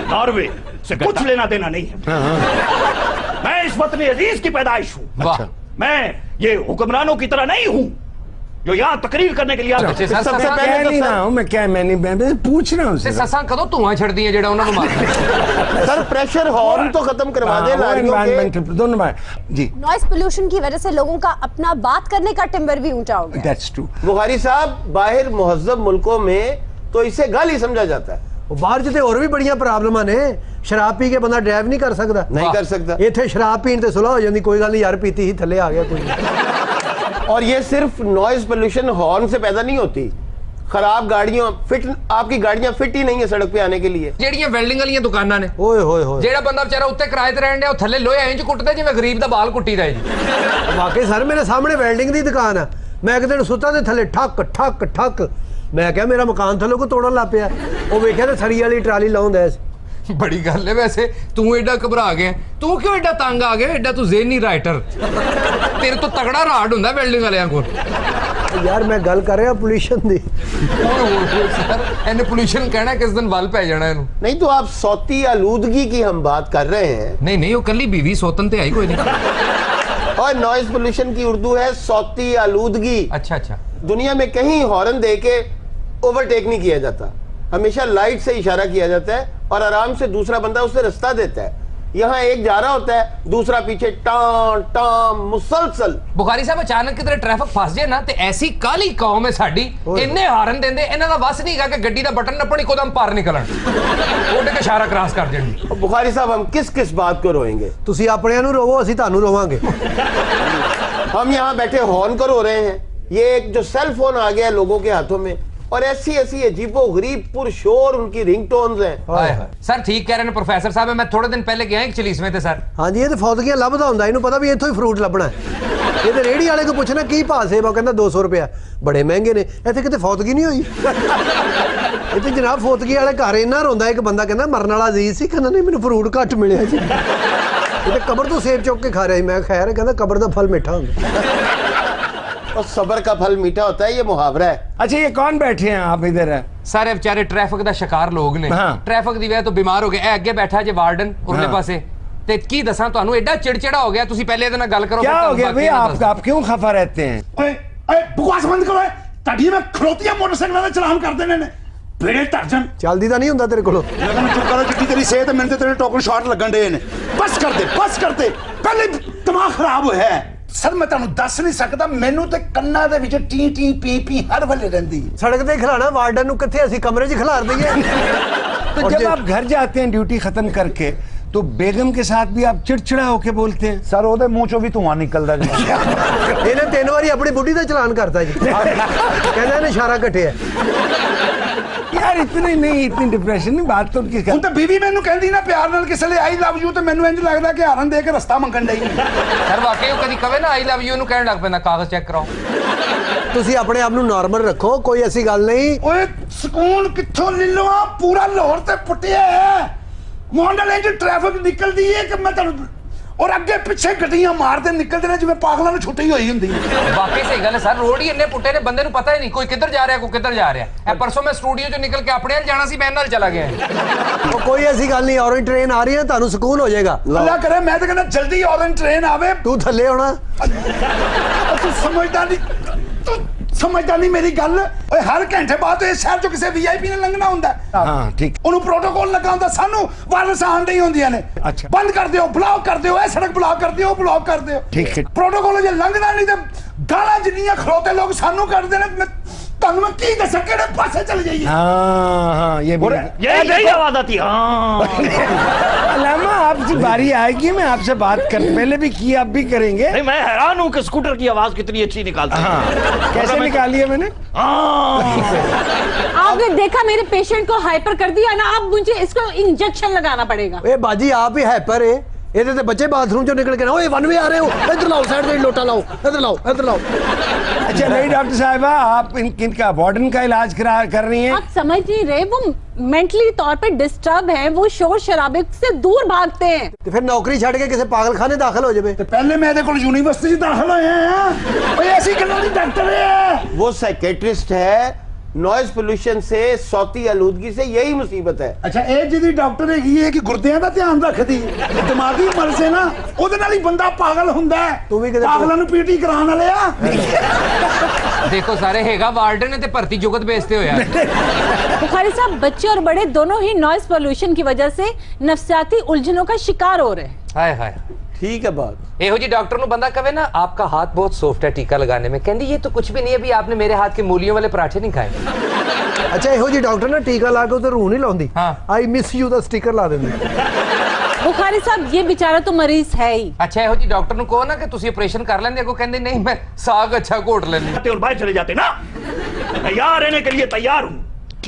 नॉर्वे से कुछ लेना देना नहीं है। मैं इस वतन अजीज की पैदाइश हूँ। अच्छा। मैं ये हुक्मरानों की तरह नहीं हूँ जो यहाँ तकरीर करने के लिए आते हैं। मैं पूछ रहा हूँ ससा कदों धुआं छड़दी है जेड़ा उन्होंने मारा। सर प्रेशर हॉर्न तो खत्म करवा दे दोनों बार जी। नॉइस पोल्यूशन की वजह से लोगों का अपना बात करने का टिम्बर भी ऊंचा हो गया। That's true. बुखारी साहब, बाहर मुहज्जब मुल्कों में तो इसे गाली समझा जाता है, बाहर जिते और भी बड़ियां प्रॉब्लम ने, शराब पी के बंदा ड्राइव नहीं कर सकता। नहीं कर सकता। इत्थे शराब पीन ते सुलह हो जाती, कोई गल नहीं यार, पीती ही थले आ गया कोई। और ये सिर्फ नॉइज पोल्यूशन हॉर्न से पैदा नहीं होती, खराब गाड़ियों फिट, आपकी गाड़ियां फिट ही नहीं है सड़क पे आने के लिए। जेड़ियां वेल्डिंग वाली दुकानां ने, ओए होए होए, जेड़ा बंदा बेचारा उत्ते किराए ते रहन दे, थल्ले लोहे इंच कुटदा जिवें गरीब दा बाल कुट्टीदा है जी। वाकई सर, मेरे सामने वेल्डिंग दी दुकान है, मैं एक दिन सुता ते थल्ले ठक ठक ठक, मैं क्या मेरा मकान थल्ले को तोड़न लग पिया, वो वेख्या ते सरी वाली ट्राली लाउंदा है। बड़ी गल है वैसे, तू एडा घबरा गया, तू क्यों एडा तंग आ गया, एडा तू ज़हनी राइटर, तेरे तो तगड़ा राड हुंदा वेल्डिंग वालियां कोल। यार मैं गल कर रहा पोल्यूशन दी। सर इन्हें पोल्यूशन कहना किस दिन वल पै जाना इन्हू। नहीं तो आप सौती आलूदगी की हम बात कर रहे हैं। नहीं वो कल्ली बीवी सौतन ते आई कोई नहीं। और नॉइज पोल्यूशन की उर्दू है सौती आलूदगी। अच्छा। दुनिया में कहीं हॉर्न दे के ओवरटेक नहीं किया जाता, हमेशा लाइट से इशारा किया जाता है और आराम से दूसरा बंदा उसे रास्ता देता है। यहाँ एक जा रहा होता है, दूसरा पीछे टां टां मुसलसल। बुखारी साहब अचानक किधरे ट्रैफिक फस जाए ना, ते ऐसी काली कौम है साडी, इन्ने हारन देंदे, इन्हां दा बस नहीं कि गड्डी दा बटन नप्पण इकोदम पार निकलन, ओडे के इशारा क्रॉस कर देनी। बुखारी साहब, हम किस किस बात को रोएंगे? तुसी अपने नु रोवो, असी तानू रोवांगे। हम यहाँ बैठे हॉर्न को रो रहे हैं, ये एक जो सेल फोन आ गया है लोगों के हाथों में, और ऐसी अजीबो गरीब पुरशोर उनकी रिंगटोन्स हैं। सर ठीक कह रहे हैं प्रोफेसर साहब, मैं थोड़े दिन पहले गया एक चलीस में थे सर। हाँ जी, ये तो फौदगियां लभदा हुंदा, इन्हू पता भी इत्थों ही फ्रूट लभना है। ਇਹ ਤੇ ਰੇੜੀ ਵਾਲੇ ਕੋ ਪੁੱਛਣਾ ਕੀ ਭਾਅ ਸੇਬ ਆ, ਕਹਿੰਦਾ 200 ਰੁਪਇਆ, ਬੜੇ ਮਹਿੰਗੇ ਨੇ। ਇੱਥੇ ਕਿਤੇ ਫੌਤਗੀ ਨਹੀਂ ਹੋਈ? ਇਹ ਤੇ ਜਨਾਬ ਫੌਤਗੀ ਵਾਲੇ ਘਰ ਇੰਨਾ ਰੋਂਦਾ, ਇੱਕ ਬੰਦਾ ਕਹਿੰਦਾ ਮਰਨ ਵਾਲਾ ਅਜ਼ੀਜ਼ ਸੀ, ਕਹਿੰਦਾ ਨਹੀਂ ਮੈਨੂੰ ਫਰੂਟ ਘੱਟ ਮਿਲਿਆ ਜੀ। ਇਹ ਤੇ ਕਬਰ ਤੋਂ ਸੇਬ ਚੁੱਕ ਕੇ ਖਾ ਰਿਹਾ ਸੀ। ਮੈਂ ਖੈਰ, ਕਹਿੰਦਾ ਕਬਰ ਦਾ ਫਲ ਮਿੱਠਾ ਹੁੰਦਾ। और सबर का फल मीठा होता है, ये मुहावरा है। अच्छा, ये कौन बैठे हैं आप इधर? है सारे बेचारे ट्रैफिक ਦਾ ਸ਼ਿਕਾਰ ਲੋਕ ਨੇ। ਟ੍ਰੈਫਿਕ ਦੀ ਵਜ੍ਹਾ ਤੋਂ ਬਿਮਾਰ ਹੋ ਗਏ। ਇਹ ਅੱਗੇ ਬੈਠਾ ਜੇ ਵਾਰਡਨ ਉਰਲੇ ਪਾਸੇ, ਤੇ ਕੀ ਦੱਸਾਂ ਤੁਹਾਨੂੰ, ਐਡਾ ਚਿੜਚਿੜਾ ਹੋ ਗਿਆ। ਤੁਸੀਂ ਪਹਿਲੇ ਇਹਦੇ ਨਾਲ ਗੱਲ ਕਰੋ। क्या हो गया भाई, आप क्यों खफा रहते हैं? ਓਏ ਓਏ ਬਕਵਾਸ ਬੰਦ ਕਰੋ। ਤੁਹਾਡੀ ਮੈਂ ਖਲੋਤੀਆਂ ਮੋਟਰਸਾਈਕਲਾਂ ਦਾ ਚਲਾਨ ਕਰ ਦੇਣੇ ਨੇ ਬੇੜੇ ਦਰਜਨ। ਚੱਲਦੀ ਤਾਂ ਨਹੀਂ ਹੁੰਦਾ ਤੇਰੇ ਕੋਲੋਂ। ਜਦੋਂ ਮੈਂ ਚੁੱਕਾ ਜਿੱਡੀ ਤੇਰੀ ਸਿਹਤ, ਮੈਨੂੰ ਤੇ ਤੇਰੇ ਟੋਕਨ ਸ਼ਾਟ ਲੱਗਣ ਡੇ ਨੇ। ਬਸ ਕਰਦੇ ਪਹਿਲੇ ਦਿਮਾਗ ਖਰਾਬ ਹੋਇਆ ਹੈ। ਸਰ ਮੈਂ ਤੁਹਾਨੂੰ ਦੱਸ ਨਹੀਂ ਸਕਦਾ, ਮੈਨੂੰ ਤੇ ਕੰਨਾਂ ਦੇ ਵਿੱਚ ਟੀ ਟੀ ਪੀ ਪੀ ਹਰ ਵੇਲੇ ਰਹਿੰਦੀ। ਸੜਕ ਤੇ ਖਿਲਾਣਾ ਵਾਰਡਨ ਨੂੰ, ਕਿੱਥੇ ਅਸੀਂ ਕਮਰੇ 'ਚ ਖਿਲਾਰ ਦਈਏ। तो जब आप घर जाते हैं ड्यूटी खत्म करके, तो बेगम के साथ भी आप चिड़चिड़ा होके बोलते हैं? सर ਉਹਦੇ ਮੂੰਹ ਚੋਂ ਵੀ ਧੂਆਂ ਨਿਕਲਦਾ ਜੀ। ਇਹਨੇ 3 ਵਾਰੀ ਆਪਣੀ ਬੁੱਢੀ ਦਾ ਚਲਾਨ ਕਰਤਾ ਜੀ। ਕਹਿੰਦਾ ਇਹਨੇ ਇਸ਼ਾਰਾ ਘਟਿਆ। यार इतनी नहीं, इतनी डिप्रेशन नहीं, बात तो उनकी। ਹੁਣ ਤਾਂ ਬੀਵੀ ਮੈਨੂੰ ਕਹਿੰਦੀ ਨਾ ਪਿਆਰ ਨਾਲ ਕਿਸੇ ਲਈ ਆਈ ਲਵ ਯੂ, ਤੇ ਮੈਨੂੰ ਇੰਜ ਲੱਗਦਾ ਕਿ ਹਾਰਨ ਦੇ ਕੇ ਰਸਤਾ ਮੰਗਣ ਡਈ। ਸਰ ਵਾਕਈ ਉਹ ਕਦੀ ਕਵੇ ਨਾ ਆਈ ਲਵ ਯੂ ਨੂੰ ਕਹਿਣ ਲੱਗ ਪੈਂਦਾ, ਕਾਗਜ਼ ਚੈੱਕ ਕਰਾਓ। ਤੁਸੀਂ ਆਪਣੇ ਆਪ ਨੂੰ ਨਾਰਮਲ ਰੱਖੋ, ਕੋਈ ਐਸੀ ਗੱਲ ਨਹੀਂ। ਓਏ ਸਕੂਨ ਕਿੱਥੋਂ ਲੈ ਲਵਾਂ, ਪੂਰਾ ਲਾਹੌਰ ਤੇ ਪੁੱਟਿਆ ਹੈ। ਮੋਹਨਲ ਇੰਜ ਟ੍ਰੈਫਿਕ ਨਿਕਲਦੀ ਹੈ ਕਿ ਮੈਂ ਤੁਹਾਨੂੰ, ਔਰ ਅੱਗੇ ਪਿੱਛੇ ਗੱਡੀਆਂ ਮਾਰਦੇ ਨਿਕਲਦੇ ਨੇ ਜਿਵੇਂ ਪਾਗਲਾਂ ਨੂੰ ਛੁੱਟੀ ਹੋਈ ਹੁੰਦੀ ਹੈ। ਵਾਕਈ ਸਹੀ ਗੱਲ ਹੈ ਸਰ, ਰੋਡ ਹੀ ਇੰਨੇ ਪੁੱਟੇ ਨੇ, ਬੰਦੇ ਨੂੰ ਪਤਾ ਹੀ ਨਹੀਂ ਕੋਈ ਕਿੱਧਰ ਜਾ ਰਿਹਾ, ਕੋਈ ਕਿੱਧਰ ਜਾ ਰਿਹਾ। ਇਹ ਪਰਸੋਂ ਮੈਂ ਸਟੂਡੀਓ 'ਚੋਂ ਨਿਕਲ ਕੇ ਆਪਣੇ ਨਾਲ ਜਾਣਾ ਸੀ, ਮੈਂ ਨਾਲ ਚਲਾ ਗਿਆ। ਉਹ ਕੋਈ ਐਸੀ ਗੱਲ ਨਹੀਂ, ਔਰੇਂਜ ਟ੍ਰੇਨ ਆ ਰਹੀ ਹੈ, ਤੁਹਾਨੂੰ ਸਕੂਨ ਹੋ ਜਾਏਗਾ। ਅੱਲਾ ਕਰੇ, ਮੈਂ ਤਾਂ ਕਹਿੰਦਾ ਜਲਦੀ ਔਰੇਂਜ ਟ੍ਰੇਨ ਆਵੇ। ਤੂੰ ਥੱਲੇ ਆਉਣਾ। ਤੂੰ ਸਮਝਦਾ ਨਹੀਂ, ਤੂੰ ਸਮਝਦਾ ਨਹੀਂ ਮੇਰੀ ਗੱਲ। ਓਏ ਹਰ ਘੰਟੇ ਬਾਅਦ ਇਸ ਸ਼ਹਿਰ 'ਚੋਂ ਕਿਸੇ ਵੀਆਈਪੀ ਨੇ ਲੰਘਣਾ ਹੁੰਦਾ। ਹਾਂ ਠੀਕ। ਉਹਨੂੰ ਪ੍ਰੋਟੋਕੋਲ ਲੱਗਾ ਹੁੰਦਾ, ਸਾਨੂੰ ਵਾਇਰਸ ਆਉਣ ਡਈ ਹੁੰਦੀਆਂ ਨੇ। ਅੱਛਾ, ਬੰਦ ਕਰ ਦਿਓ, ਬਲੌਕ ਕਰ ਦਿਓ, ਇਹ ਸੜਕ ਬਲੌਕ ਕਰ ਦਿਓ, ਬਲੌਕ ਕਰ ਦਿਓ। ਠੀਕ ਹੈ। ਪ੍ਰੋਟੋਕੋਲ ਜੇ ਲੰਘਣਾ ਨਹੀਂ ਤੇ ਗਾਲਾਂ ਜਿੰਨੀਆਂ ਖਲੋਤੇ ਲੋਕ ਸਾਨੂੰ ਕੱਢਦੇ ਨੇ। ਤੁਹਾਨੂੰ ਮੈਂ ਕੀ ਦੱਸਾਂ ਕਿਹੜੇ ਪਾਸੇ ਚਲ ਜਾਈਏ। हाँ, ये यही आवाज आती है। अलामा आपकी बारी आएगी, मैं आपसे बात कर, पहले भी की, आप भी करेंगे। नहीं, मैं हैरान हूँ कि स्कूटर की आवाज कितनी अच्छी निकालता है। हाँ, कैसे निकाली है मैंने? आपने देखा मेरे पेशेंट को हाइपर कर दिया ना, अब मुझे इसको इंजेक्शन लगाना पड़ेगा। ए बाजी आप ही हाइपर है। ਇਹਦੇ ਤੇ ਬੱਚੇ ਬਾਥਰੂਮ ਚੋਂ ਨਿਕਲ ਕੇ ਨਾ, ਓਏ ਵਨ ਵੇ ਆ ਰਹੇ ਹੋ, ਇੱਧਰ ਲਾਓ, ਸਾਈਡ ਤੇ ਲੋਟਾ ਲਾਓ, ਇੱਧਰ ਲਾਓ, ਇੱਧਰ ਲਾਓ। अच्छा नहीं डॉक्टर साहिबा, आप इनका वार्डन का इलाज कर रही हैं? आप समझ नहीं रहे, वो मेंटली तौर पे डिस्टर्ब हैं, वो शोर शराबे से दूर भागते हैं। ਤੇ ਫਿਰ ਨੌਕਰੀ ਛੱਡ ਕੇ ਕਿਸੇ ਪਾਗਲਖਾਨੇ ਦਾਖਲ ਹੋ ਜਾਵੇ। ਤੇ ਪਹਿਲੇ ਮੈਂ ਇਹਦੇ ਕੋਲ ਯੂਨੀਵਰਸਿਟੀ 'ਚ ਦਾਖਲ ਹੋਇਆ ਹਾਂ। ਓਏ ਐਸੀ ਗੱਲਾਂ ਦੀ ਡਾਕਟਰ ਹੈ। वो साइकेट्रिस्ट है। नॉइज पोल्यूशन से, सौती आलूदगी से यही मुसीबत है। ਅੱਛਾ, ਇਹ ਜਿਹਦੀ ਡਾਕਟਰ ਹੈਗੀ ਹੈ ਕਿ ਗੁਰਦਿਆਂ ਦਾ ਧਿਆਨ ਰੱਖਦੀ ਹੈ। ਦਿਮਾਗੀ ਮਰਜ਼ ਹੈ ਨਾ, ਉਹਦੇ ਨਾਲ ਹੀ ਬੰਦਾ ਪਾਗਲ ਹੁੰਦਾ ਹੈ। ਤੂੰ ਵੀ ਕਿਤੇ ਪਾਗਲਾਂ ਨੂੰ ਪੀਟੀ ਕਰਾਉਣ ਵਾਲੇ ਆ। देखो सारे हेगा वार्डन ने ते भर्ती जुगत बेचते हो यार। बुखारी साहब, बच्चे और बड़े दोनों ही नॉइज पोल्यूशन की वजह से नफसियाती उलझनों का शिकार हो रहे हैं। हाय हाय, ठीक है बात। ਇਹੋ ਜੀ ਡਾਕਟਰ ਨੂੰ ਬੰਦਾ ਕਹੇ ਨਾ आपका हाथ बहुत सॉफ्ट है टीका लगाने में, कहती ये तो कुछ भी नहीं है, अभी आपने मेरे हाथ के मूलियों वाले पराठे नहीं खाए। ਅੱਛਾ, ਇਹੋ ਜੀ ਡਾਕਟਰ ਨਾ ਟੀਕਾ ਲਾ ਕੇ ਉਹ ਤੇ ਰੂਹ ਨਹੀਂ ਲਾਉਂਦੀ। ਹਾਂ, I miss you the sticker ਲਾ ਦਿੰਦੀ। बुखारी साहब, ये बेचारा तो मरीज है ही। अच्छा ਇਹੋ ਜੀ ਡਾਕਟਰ ਨੂੰ ਕਹੋ ਨਾ ਕਿ ਤੁਸੀਂ ਆਪਰੇਸ਼ਨ ਕਰ ਲੈਂਦੇ, ਅੱਗੋਂ ਕਹਿੰਦੇ ਨਹੀਂ मैं साग अच्छा घोट लेनी। और बाहर चले जाते ना, तैयार रहने के लिए तैयार हूँ,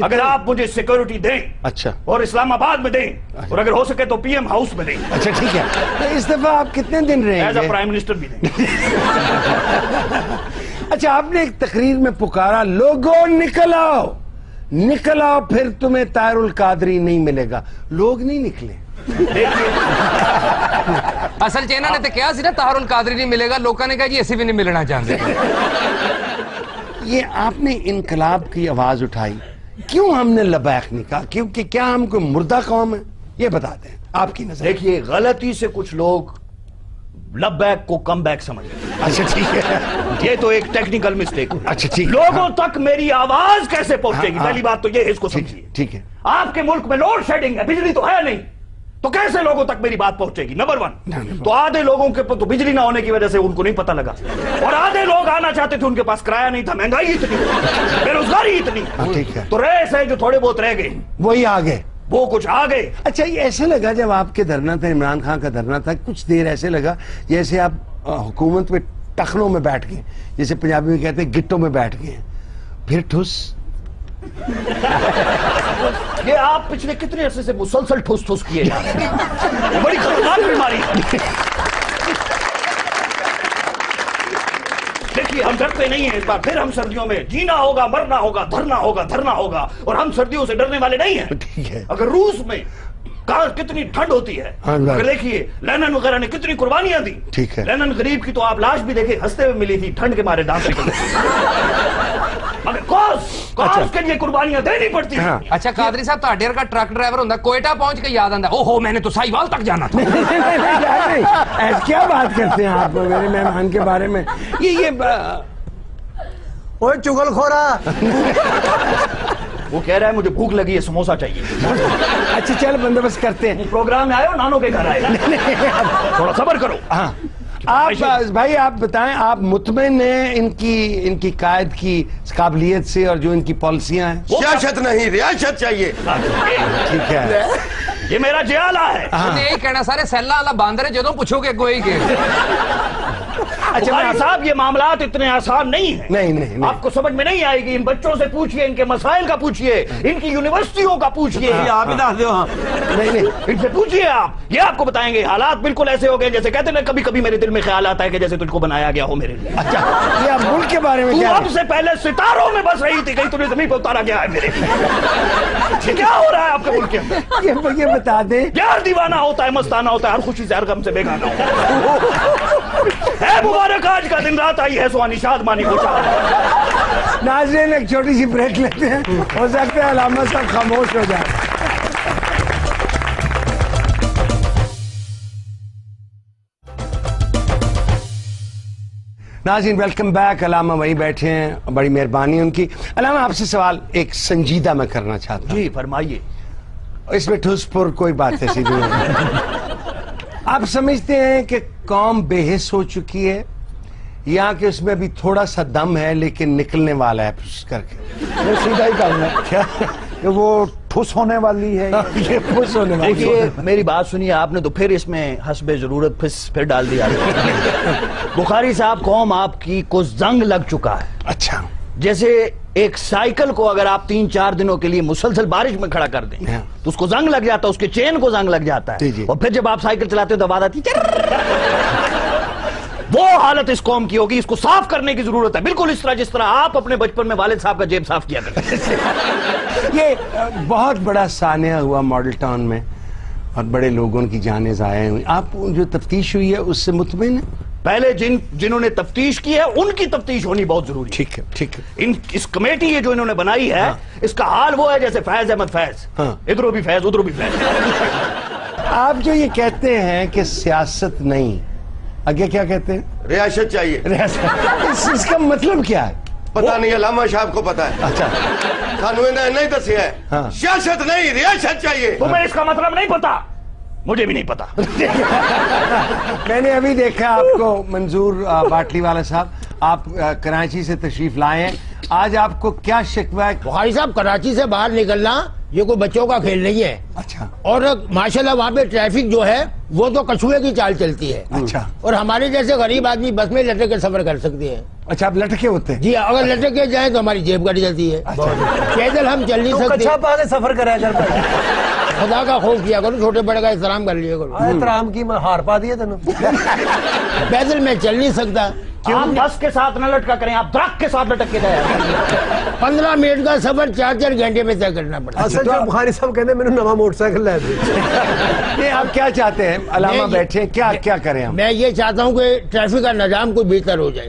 अगर आप मुझे सिक्योरिटी दें। अच्छा, और इस्लामाबाद में दें, और अगर हो सके तो पीएम हाउस में दें। अच्छा ठीक है। तो इस दफा आप कितने दिन एज रहेंगे? अ प्राइम मिनिस्टर भी दें। अच्छा, आपने एक तकरीर में पुकारा, लोगों निकल आओ, निकल आओ, फिर तुम्हें तारुल कादरी नहीं मिलेगा। लोग नहीं निकले। ਅਸਲ 'ਚ ਇਹਨਾਂ ਨੇ ਤੇ ਕਿਹਾ ਸੀ ਨਾ ਤਾਹरुल कादरी नहीं मिलेगा, लोगों ने कहा जी ਅਸੀਂ भी नहीं मिलना चाहते। ये आपने इनकलाब की आवाज उठाई, क्यों हमने लबैक नहीं कहा? क्योंकि क्या हम कोई मुर्दा कौम है? ये बता दें आपकी नजर। देखिए, गलती से कुछ लोग लबैक को कम बैक समझ रहे। अच्छा ठीक है, ये तो एक टेक्निकल मिस्टेक। अच्छा ठीक है। लोगों तक मेरी आवाज कैसे पहुंचेगी? हाँ, पहली बात तो ये है, इसको समझिए। ठीक है। आपके मुल्क में लोड शेडिंग है, बिजली तो है नहीं, तो कैसे लोगों तक मेरी बात पहुंचेगी? नंबर 1 तो आधे लोगों के तो बिजली ना होने की वजह से उनको नहीं पता लगा, और आधे लोग आना चाहते थे, उनके पास किराया नहीं था, महंगाई इतनी, बेरोजगारी इतनी। ठीक है। तो रेस है, जो थोड़े बहुत रह गए वही आ गए, वो कुछ आ गए। अच्छा, ये ऐसे लगा जब आपके धरना था, इमरान खान का धरना था, कुछ देर ऐसे लगा जैसे आप हुकूमत में टखनों में बैठ गए, जैसे पंजाबी में कहते हैं गिट्टों में बैठ गए, फिर ठुस। ये आप पिछले कितने अरसे से मुसलसल ठुस ठुस किए जा रहे हैं, बड़ी खतरनाक बीमारी है। देखिए हम डरते नहीं हैं, इस बार फिर हम सर्दियों में जीना होगा, मरना होगा, धरना होगा, धरना होगा, और हम सर्दियों से डरने वाले नहीं हैं। ठीक है। अगर रूस में कहाँ कितनी ठंड होती है, अगर देखिए लेनिन वगैरह ने कितनी कुर्बानियां दी। ठीक है। लेनिन गरीब की तो आप लाश भी देखे हंसते हुए मिली थी, ठंड के मारे दांत निकल मगर कॉज के लिए कुर्बानियां देनी पड़ती हैं। अच्छा कादरी साहब, ਤੁਹਾਡੇ ਵਰਗਾ ट्रक ड्राइवर ਹੁੰਦਾ कोयटा पहुंच के याद आंदा ओहो मैंने तो साहिवाल तक जाना था। नहीं, क्या बात करते हैं आप मेरे मेहमान के बारे में? ये ओए चुगलखोरा। वो कह रहा है मुझे भूख लगी है, समोसा चाहिए। अच्छा चल बंदोबस्त करते हैं। प्रोग्राम में आए हो, नानों के घर आए, थोड़ा सब्र करो। हाँ आप भाई आप बताएं, आप मुतमईन हैं इनकी कायद की काबिलियत से और जो इनकी पॉलिसियां हैं? सियासत नहीं, रियासत चाहिए। ठीक है, ये मेरा जियाला है। यही कहना सारे सैला वाला बांदर है, जदों पूछोगे कोई के। अच्छा भाई साहब, ये मामलात इतने आसान नहीं है। नहीं आपको समझ में नहीं आएगी। इन बच्चों से पूछिए, इनके मसाइल का पूछिए, इनकी यूनिवर्सिटियों का पूछिए। आप ही दस दो। नहीं इनसे पूछिए आप, ये आपको बताएंगे। हालात बिल्कुल ऐसे हो गए जैसे कहते ना, कभी कभी मेरे दिल में ख्याल आता है कि जैसे तुझको बनाया गया हो मेरे लिए। अच्छा ये आप मुल्क के बारे में क्या? आपसे पहले सितारों में बस रही थी, कहीं तुझे जमीन पर उतारा गया है मेरे। क्या हो रहा है आपके मुल्क के अंदर? ये बता दें। यार दीवाना होता है, मस्ताना होता है, हर खुशी से हर गम से बेगाना होता है। मुबारक आज का दिन रात आई है, सुहानी शादमानी को चाह। नाज़रीन एक छोटी सी ब्रेक लेते हैं, हो सकता है अलामा साहब खामोश हो जाए। नाज़रीन वेलकम बैक। अलामा वहीं बैठे हैं, बड़ी मेहरबानी उनकी। अलामा आपसे सवाल एक संजीदा मैं करना चाहता हूँ। जी फरमाइए। इसमें ठुसपुर कोई बात ऐसी नहीं है। आप समझते हैं कि कौम बेहिस हो चुकी है, या कि उसमें भी थोड़ा सा दम है लेकिन निकलने वाला है फुस करके? मैं सीधा ही कहूंगा कि वो ठुस होने वाली है। ये फुस होने वाली। देखिए मेरी बात सुनिए, आपने तो फिर इसमें हस्बे जरूरत फिर डाल दिया। बुखारी साहब, कौम आपकी को जंग लग चुका है। अच्छा, जैसे एक साइकिल को अगर आप 3-4 दिनों के लिए मुसलसल बारिश में खड़ा कर दें तो उसको जंग लग जाता है, उसके चेन को जंग लग जाता है, और फिर जब आप साइकिल चलाते हो तो आवाज आती है। वो हालत इस कौम की होगी, इसको साफ करने की जरूरत है, बिल्कुल इस तरह जिस तरह आप अपने बचपन में वालिद साहब का जेब साफ किया करते थे। ये बहुत बड़ा सानिया हुआ मॉडल टाउन में और बड़े लोगों की जानें ज़ाया हुई। आप जो तफ्तीश हुई है उससे मुतमिन है? पहले जिन्होंने तफ्तीश की है उनकी तफ्तीश होनी बहुत जरूरी है। ठीक है, ठीक है। इस कमेटी ये जो इन्होंने बनाई है, इसका हाल वो है जैसे फैज अहमद फैज, इधरों भी फैज उधरों भी फैज। आप जो ये कहते हैं कि सियासत नहीं, आगे क्या कहते हैं? रियासत चाहिए। रियासत, इसका मतलब क्या है? पता नहीं, अलामा साहब को पता है। अच्छा, सानू नहीं दसी है। सियासत नहीं, रियासत चाहिए। तुम्हें इसका मतलब नहीं पता? मुझे भी नहीं पता। मैंने अभी देखा आपको, मंजूर बाटली वाला साहब, आप कराची से तशरीफ लाए हैं। आज आपको क्या शिकवा है? बुखारी साहब, कराची से बाहर निकलना ये कोई बच्चों का खेल नहीं है। अच्छा। और माशाल्लाह वहाँ पे ट्रैफिक जो है वो तो कछुए की चाल चलती है। अच्छा। और हमारे जैसे गरीब आदमी बस में लटक के सफर कर सकते हैं। अच्छा, आप लटके होते हैं? जी, अगर लटक के जाए तो हमारी जेब कट जाती है। पैदल हम चल नहीं सकते। कच्छा पा के सफर कराया करता। खुदा का खौफ किया करो, छोटे बड़े का एहतराम कर लिया करो। एहतराम की मैं हार पा दिया तेन। पैदल मैं चल नहीं सकता। आप बस के साथ न लटका करें, आप दरख्त के साथ लटक के जाए। 15 मिनट का सफर 4-4 घंटे में तय करना पड़ता है। असल जो बुखारी साहब कहते मैंने नवा मोटरसाइकिल ला दी। ये आप क्या चाहते हैं? अलामा बैठे, क्या क्या करें हम? मैं ये चाहता हूँ कि ट्रैफिक का निजाम कोई बेहतर हो जाए।